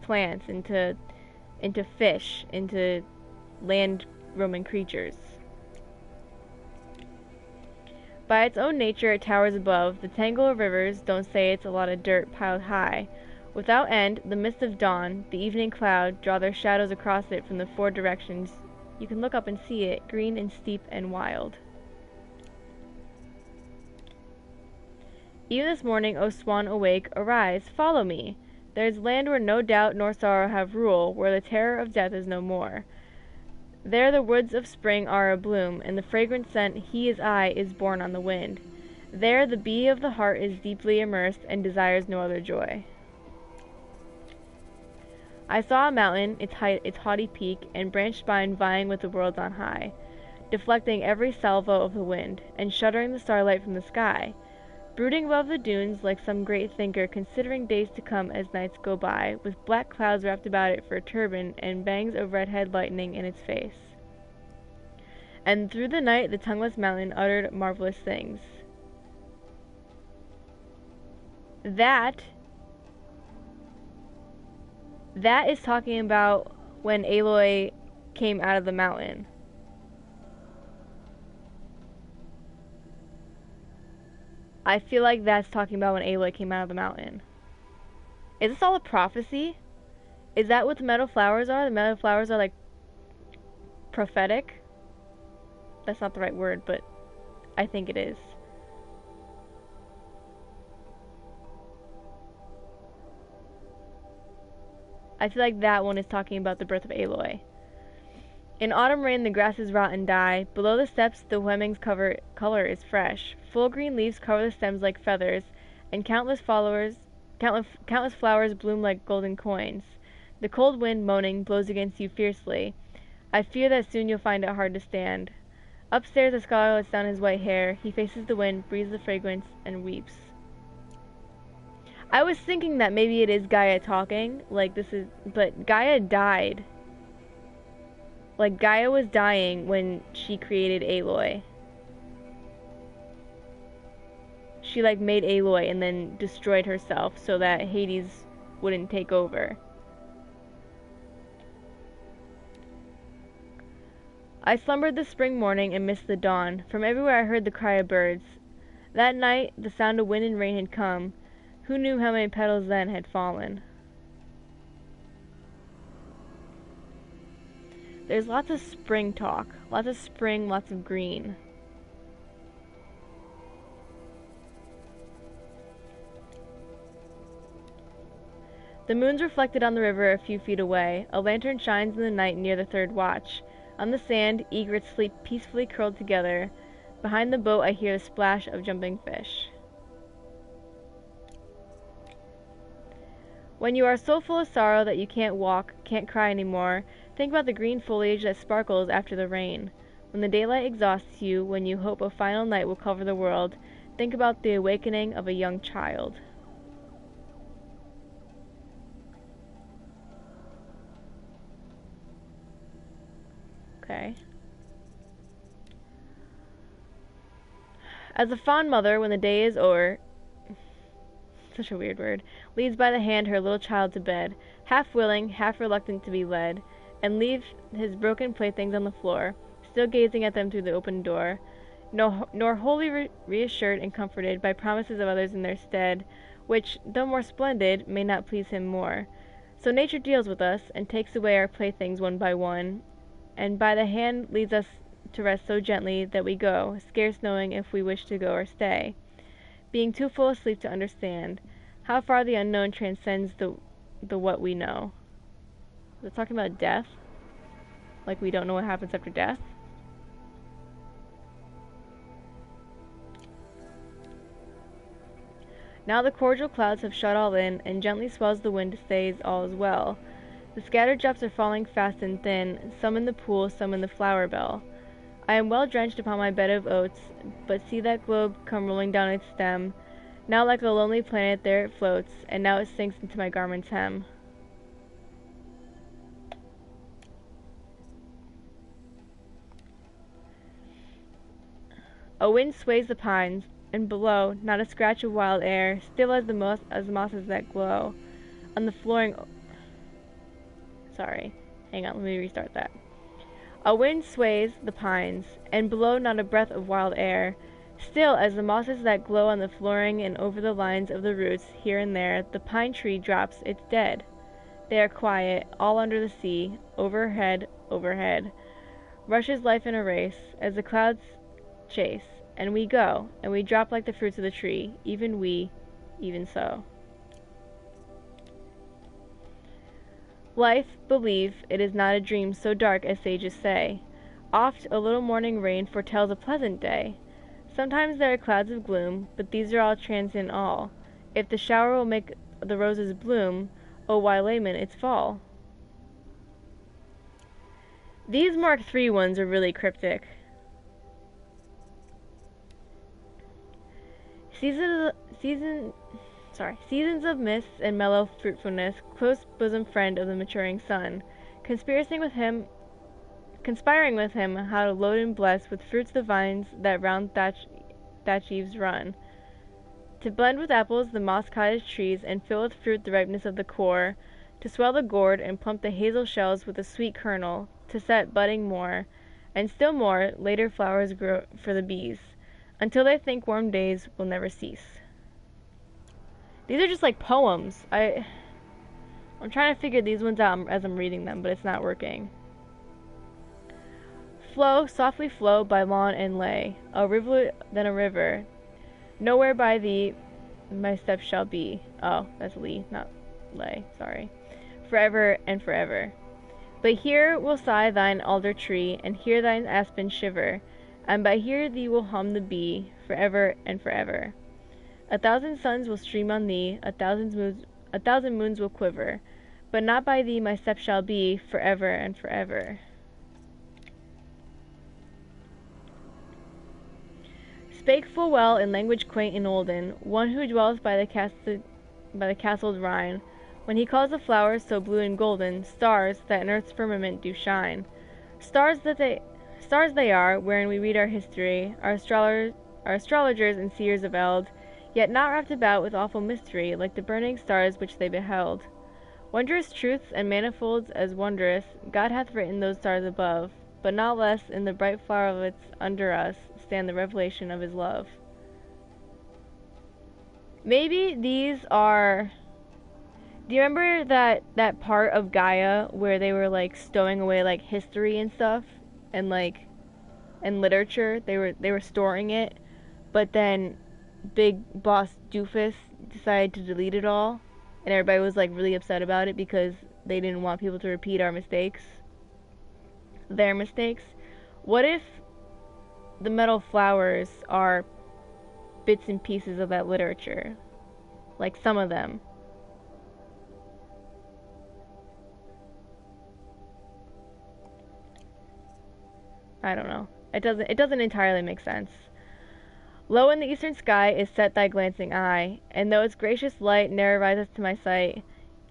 plants, into fish, into land roaming creatures. By its own nature it towers above. The tangle of rivers, don't say it's a lot of dirt piled high. Without end, the mist of dawn, the evening cloud, draw their shadows across it from the four directions. You can look up and see it, green and steep and wild. Even this morning, O swan awake, arise, follow me. There is land where no doubt nor sorrow have rule, where the terror of death is no more. There the woods of spring are abloom, and the fragrant scent he is I is borne on the wind. There the bee of the heart is deeply immersed, and desires no other joy. I saw a mountain, its haughty peak, and branched spine vying with the worlds on high, deflecting every salvo of the wind, and shuddering the starlight from the sky. brooding above the dunes like some great thinker, considering days to come as nights go by, with black clouds wrapped about it for a turban and bangs of redhead lightning in its face. And through the night the tongueless mountain uttered marvelous things. That is talking about when Aloy came out of the mountain. I feel like that's talking about when Aloy came out of the mountain. Is this all a prophecy? Is that what the meadow flowers are? The meadow flowers are like prophetic? That's not the right word, but I think it is. I feel like that one is talking about the birth of Aloy. In autumn rain the grasses rot and die. Below the steps the Hwemming's color is fresh. Full green leaves cover the stems like feathers, and countless flowers bloom like golden coins. The cold wind, moaning, blows against you fiercely. I fear that soon you'll find it hard to stand. Upstairs the scholar lets down his white hair. He faces the wind, breathes the fragrance, and weeps. I was thinking that maybe it is Gaia talking, but Gaia died. Like, Gaia was dying when she created Aloy. She, like, made Aloy and then destroyed herself so that Hades wouldn't take over. I slumbered the spring morning and missed the dawn. From everywhere I heard the cry of birds. That night, the sound of wind and rain had come. Who knew how many petals then had fallen? There's lots of spring talk. Lots of spring, lots of green. The moon's reflected on the river a few feet away. A lantern shines in the night near the third watch. On the sand, egrets sleep peacefully curled together. Behind the boat I hear the splash of jumping fish. When you are so full of sorrow that you can't walk, can't cry anymore, think about the green foliage that sparkles after the rain. When the daylight exhausts you, when you hope a final night will cover the world, think about the awakening of a young child. Okay. As a fond mother, when the day is o'er, such a weird word, leads by the hand her little child to bed, half willing, half reluctant to be led, and leave his broken playthings on the floor, still gazing at them through the open door, nor wholly reassured and comforted by promises of others in their stead, which, though more splendid, may not please him more. So nature deals with us, and takes away our playthings one by one, and by the hand leads us to rest so gently that we go, scarce knowing if we wish to go or stay, being too full asleep to understand how far the unknown transcends the what we know. Is it talking about death? Like we don't know what happens after death? Now the cordial clouds have shut all in, and gently swells the wind to say all is well. The scattered drops are falling fast and thin, some in the pool, some in the flower bell. I am well drenched upon my bed of oats, but see that globe come rolling down its stem. Now like a lonely planet there it floats, and now it sinks into my garment's hem. A wind sways the pines, and below, not a scratch of wild air, still as the mosses that glow. On the flooring... Sorry, hang on, let me restart that. A wind sways the pines, and below not a breath of wild air. Still, as the mosses that glow on the flooring and over the lines of the roots, here and there, the pine tree drops its dead. They are quiet, all under the sea, overhead, overhead. Rushes life in a race, as the clouds chase, and we go, and we drop like the fruits of the tree, even we, even so. Life, believe, it is not a dream so dark as sages say. Oft a little morning rain foretells a pleasant day. Sometimes there are clouds of gloom, but these are all transient all. If the shower will make the roses bloom, oh why lament its fall? These Mark III ones are really cryptic. Season, season, seasons of mists and mellow fruitfulness, close bosom friend of the maturing sun, conspiring with him how to load and bless with fruits the vines that round thatch eaves run, to blend with apples the moss cottage trees, and fill with fruit the ripeness of the core, to swell the gourd and plump the hazel shells with a sweet kernel, to set budding more, and still more later flowers grow for the bees, until they think warm days will never cease. These are just like poems. I'm trying to figure these ones out as I'm reading them, but it's not working. Flow, softly flow by lawn and lay, a rivulet then a river. Nowhere by thee my steps shall be. Oh, that's Lee, not lay, sorry. Forever and forever. But here will sigh thine alder tree, and here thine aspen shiver, and by here thee will hum the bee, forever and forever. 1,000 suns will stream on thee, 1,000 moons will quiver, but not by thee my steps shall be, forever and forever. Spake full well in language quaint and olden, one who dwells by the castled Rhine, when he calls the flowers so blue and golden, stars that in earth's firmament do shine. Stars they are, wherein we read our history, our astrologers and seers of eld, yet not wrapped about with awful mystery, like the burning stars which they beheld. Wondrous truths and manifolds as wondrous, God hath written those stars above, but not less in the bright flowerlets under us stand the revelation of his love. Maybe these are... Do you remember that part of Gaia where they were like stowing away like history and stuff and literature? They were storing it, but then Big Boss Doofus decided to delete it all, and everybody was like really upset about it because they didn't want people to repeat their mistakes. What if the metal flowers are bits and pieces of that literature? Like some of them. I don't know. It doesn't entirely make sense. Low in the eastern sky is set thy glancing eye, and though its gracious light ne'er riseth to my sight,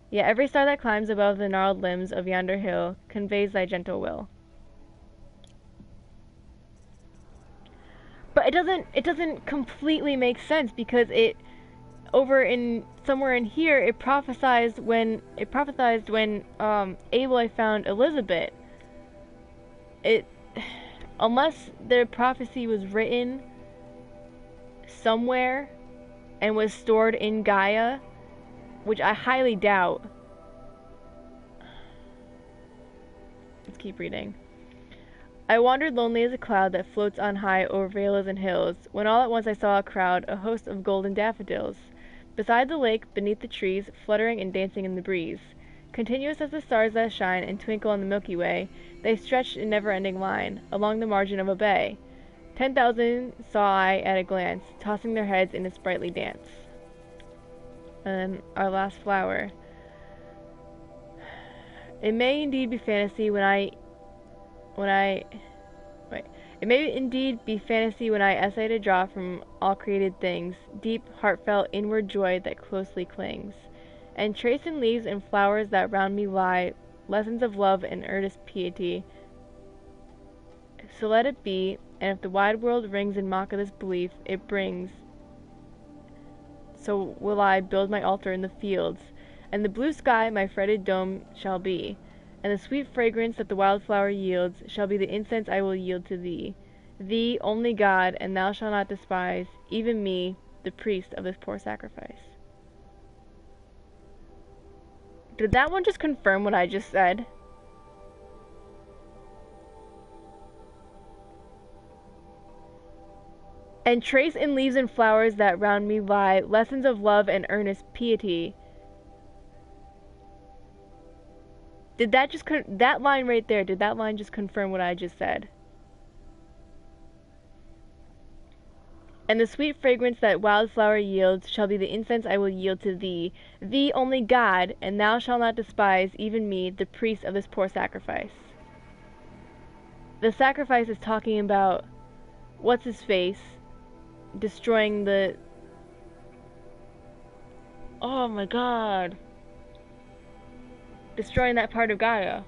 yet every star that climbs above the gnarled limbs of yonder hill conveys thy gentle will. But it doesn't completely make sense, because somewhere in here it prophesized when Aloy found Elizabeth. Unless the prophecy was written somewhere and was stored in Gaia, which I highly doubt. Let's keep reading. I wandered lonely as a cloud that floats on high over vales and hills, when all at once I saw a host of golden daffodils, beside the lake, beneath the trees, fluttering and dancing in the breeze. Continuous as the stars that shine and twinkle on the Milky Way, they stretched in never-ending line, along the margin of a bay. 10,000 saw I at a glance, tossing their heads in its sprightly dance. And then our last flower. It may indeed be fantasy It may indeed be fantasy when I essay to draw from all created things deep, heartfelt, inward joy that closely clings, and trace in leaves and flowers that round me lie lessons of love and earnest piety. So let it be, and if the wide world rings in mock of this belief it brings, so will I build my altar in the fields, and the blue sky my fretted dome shall be, and the sweet fragrance that the wildflower yields shall be the incense I will yield to thee, thee only God, and thou shalt not despise, even me, the priest of this poor sacrifice. Did that one just confirm what I just said? And trace in leaves and flowers that round me lie lessons of love and earnest piety. Did that just that line right there, did that line just confirm what I just said? And the sweet fragrance that wildflower yields shall be the incense I will yield to thee, thee only God, and thou shalt not despise, even me, the priest of this poor sacrifice. The sacrifice is talking about what's-his-face destroying the Oh my god. Destroying that part of Gaia.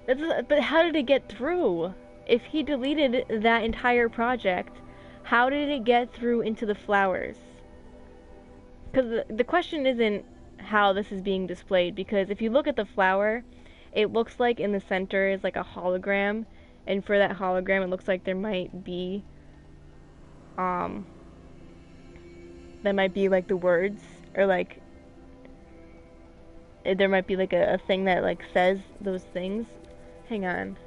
But how did it get through? If he deleted that entire project, how did it get through into the flowers? Because the question isn't how this is being displayed, because if you look at the flower, it looks like in the center is like a hologram, and for that hologram it looks like there might be like the words, or like there might be like a thing that like says those things. Hang on.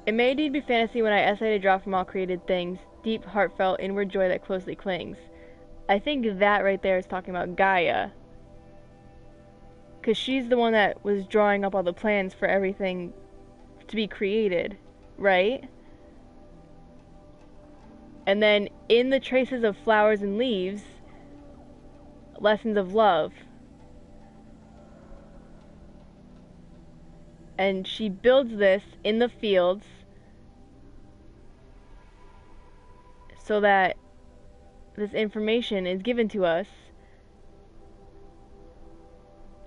It may indeed be fantasy when I essay to draw from all created things, deep, heartfelt, inward joy that closely clings. I think that right there is talking about Gaia. Because she's the one that was drawing up all the plans for everything to be created, right? And then in the traces of flowers and leaves, lessons of love. And she builds this in the fields so that this information is given to us.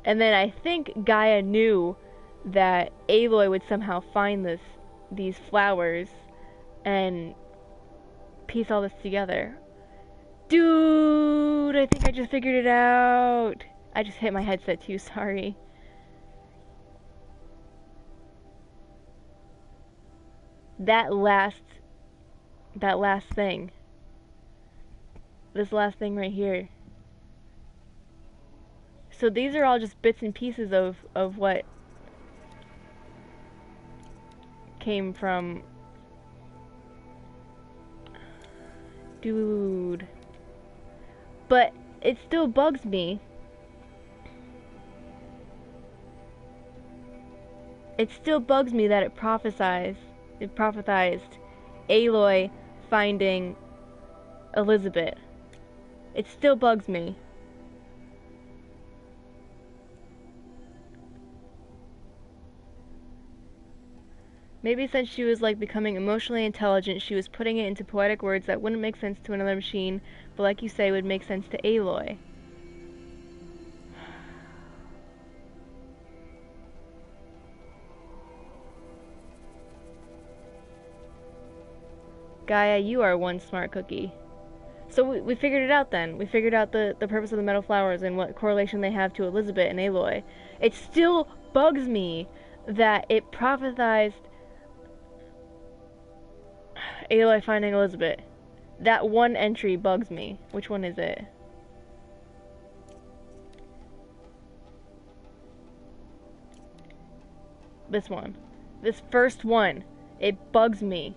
And then I think Gaia knew that Aloy would somehow find these flowers and piece all this together. Dude, I think I just figured it out. I just hit my headset too, sorry. That last thing. This last thing right here. So these are all just bits and pieces of what came from... Dude. But it still bugs me. It still bugs me that it prophesized Aloy finding Elizabeth. It still bugs me. Maybe since she was like becoming emotionally intelligent, she was putting it into poetic words that wouldn't make sense to another machine, but like you say, would make sense to Aloy. Gaia, you are one smart cookie. So we figured it out then. We figured out the purpose of the metal flowers and what correlation they have to Elizabeth and Aloy. It still bugs me that it prophesized Aloy finding Elizabeth. That one entry bugs me. Which one is it? This one. This first one. It bugs me.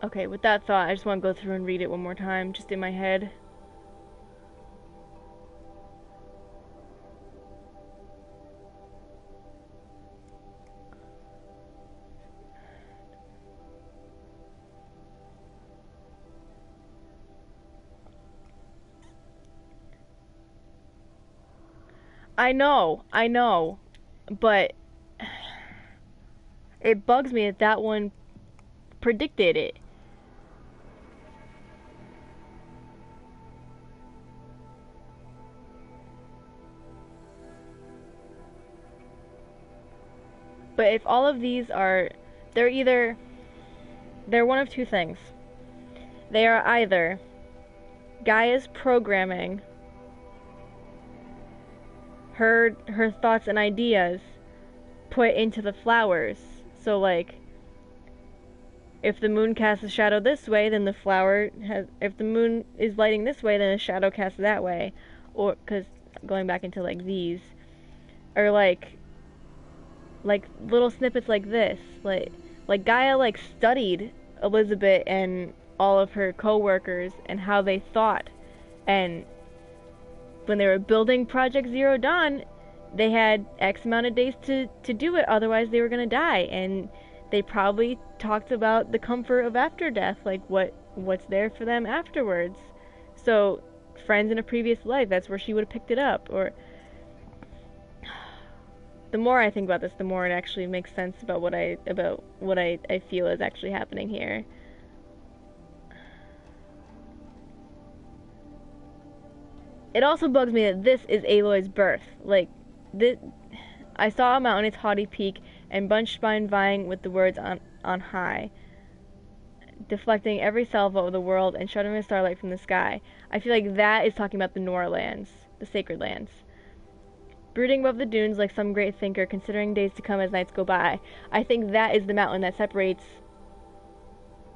Okay, with that thought, I just want to go through and read it one more time, just in my head. I know, but it bugs me that one predicted it. But if all of these are, they're one of two things. They are either Gaia's programming, her thoughts and ideas put into the flowers. So like, if the moon casts a shadow this way, then the flower has, if the moon is lighting this way, then the shadow casts that way. Or, cause going back into like these, or like little snippets like this, like Gaia like studied Elizabeth and all of her co-workers and how they thought, and when they were building Project Zero Dawn, they had X amount of days to do it, otherwise they were gonna die. And they probably talked about the comfort of after death, like what's there for them afterwards. So, friends in a previous life, that's where she would have picked it up. Or the more I think about this, the more it actually makes sense about what I feel is actually happening here. It also bugs me that this is Aloy's birth. Like, this, I saw a mountain, its haughty peak, and bunch spine vying with the words on high, deflecting every salvo of the world and shuddering the starlight from the sky. I feel like that is talking about the Nora lands, the sacred lands. Brooding above the dunes like some great thinker, considering days to come as nights go by. I think that is the mountain that separates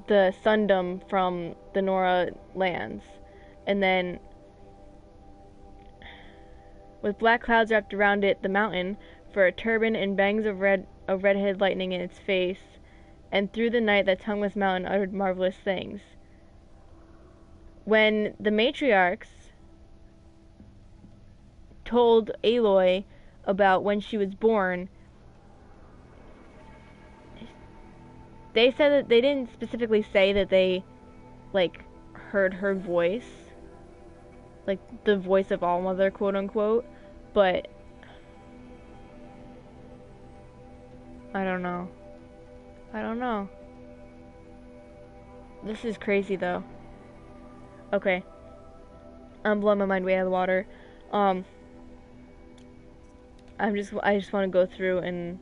the Sundom from the Nora lands. And then, with black clouds wrapped around it, the mountain, for a turban and bangs of red-headed lightning in its face, and through the night that tongueless mountain uttered marvelous things. When the matriarchs told Aloy about when she was born, they said that they didn't specifically say that they, like, heard her voice, like the voice of All-Mother, quote-unquote, but I don't know. This is crazy, though. Okay. I'm blowing my mind way out of the water. I just want to go through and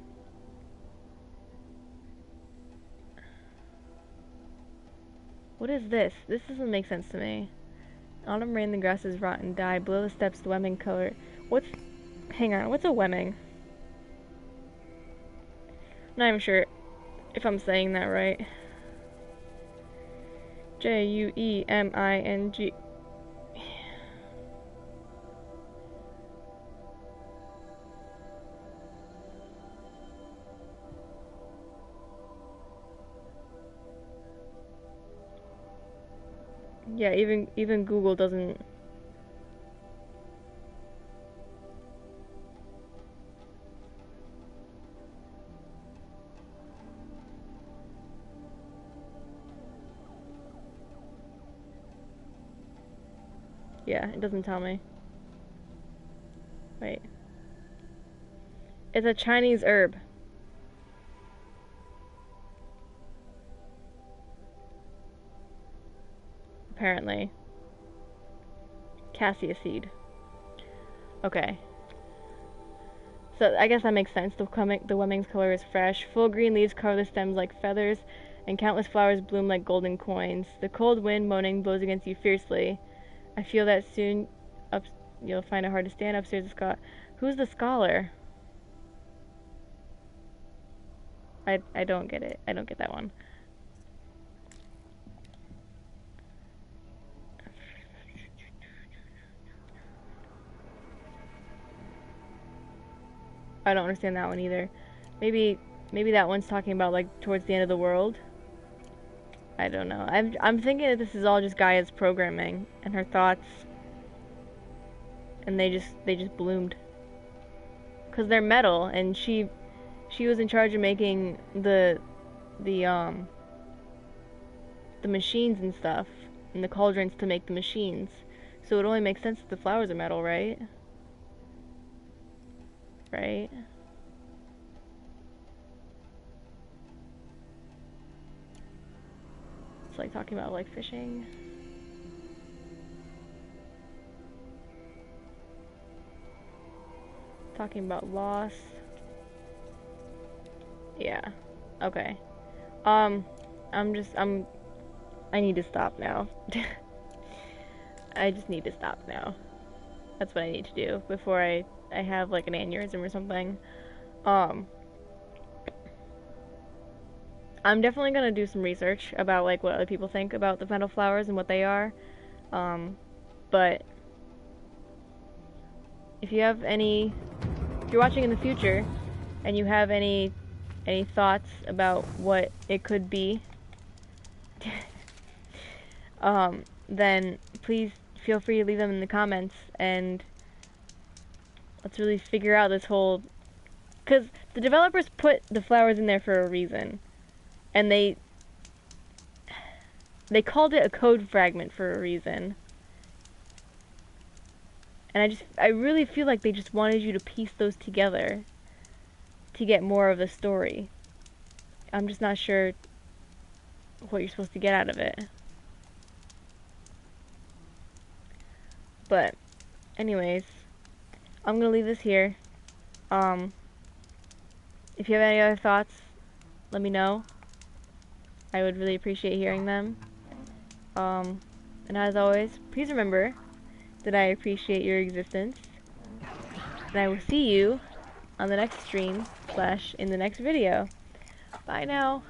what is this? This doesn't make sense to me. Autumn rain, the grasses rot and die. Below the steps, the Wemming color. Hang on, what's a Wemming? Not even sure if I'm saying that right. J-U-E-M-I-N-G. Yeah, even Google doesn't. Yeah, it doesn't tell me. Wait. It's a Chinese herb. Apparently. Cassia seed. Okay. So I guess that makes sense. The Wemming's color is fresh. Full green leaves cover the stems like feathers, and countless flowers bloom like golden coins. The cold wind moaning blows against you fiercely. I feel that soon you'll find it hard to stand upstairs. Who's the scholar? I don't get it. I don't get that one. I don't understand that one either. Maybe that one's talking about like towards the end of the world. I don't know. I'm thinking that this is all just Gaia's programming and her thoughts, and they just bloomed. 'Cause they're metal, and she was in charge of making the machines and stuff, and the cauldrons to make the machines. So it only makes sense that the flowers are metal, right? Right? It's like talking about like fishing. Talking about loss. Yeah. Okay. I need to stop now. I just need to stop now. That's what I need to do before I have like an aneurysm or something. I'm definitely gonna do some research about like what other people think about the metal flowers and what they are. But if you're watching in the future and you have any thoughts about what it could be, then please feel free to leave them in the comments, and let's really figure out this whole... Because the developers put the flowers in there for a reason. And they called it a code fragment for a reason. And I really feel like they just wanted you to piece those together to get more of the story. I'm just not sure what you're supposed to get out of it. But, anyways, I'm gonna leave this here. If you have any other thoughts, let me know. I would really appreciate hearing them. And as always, please remember that I appreciate your existence. And I will see you on the next stream / in the next video. Bye now.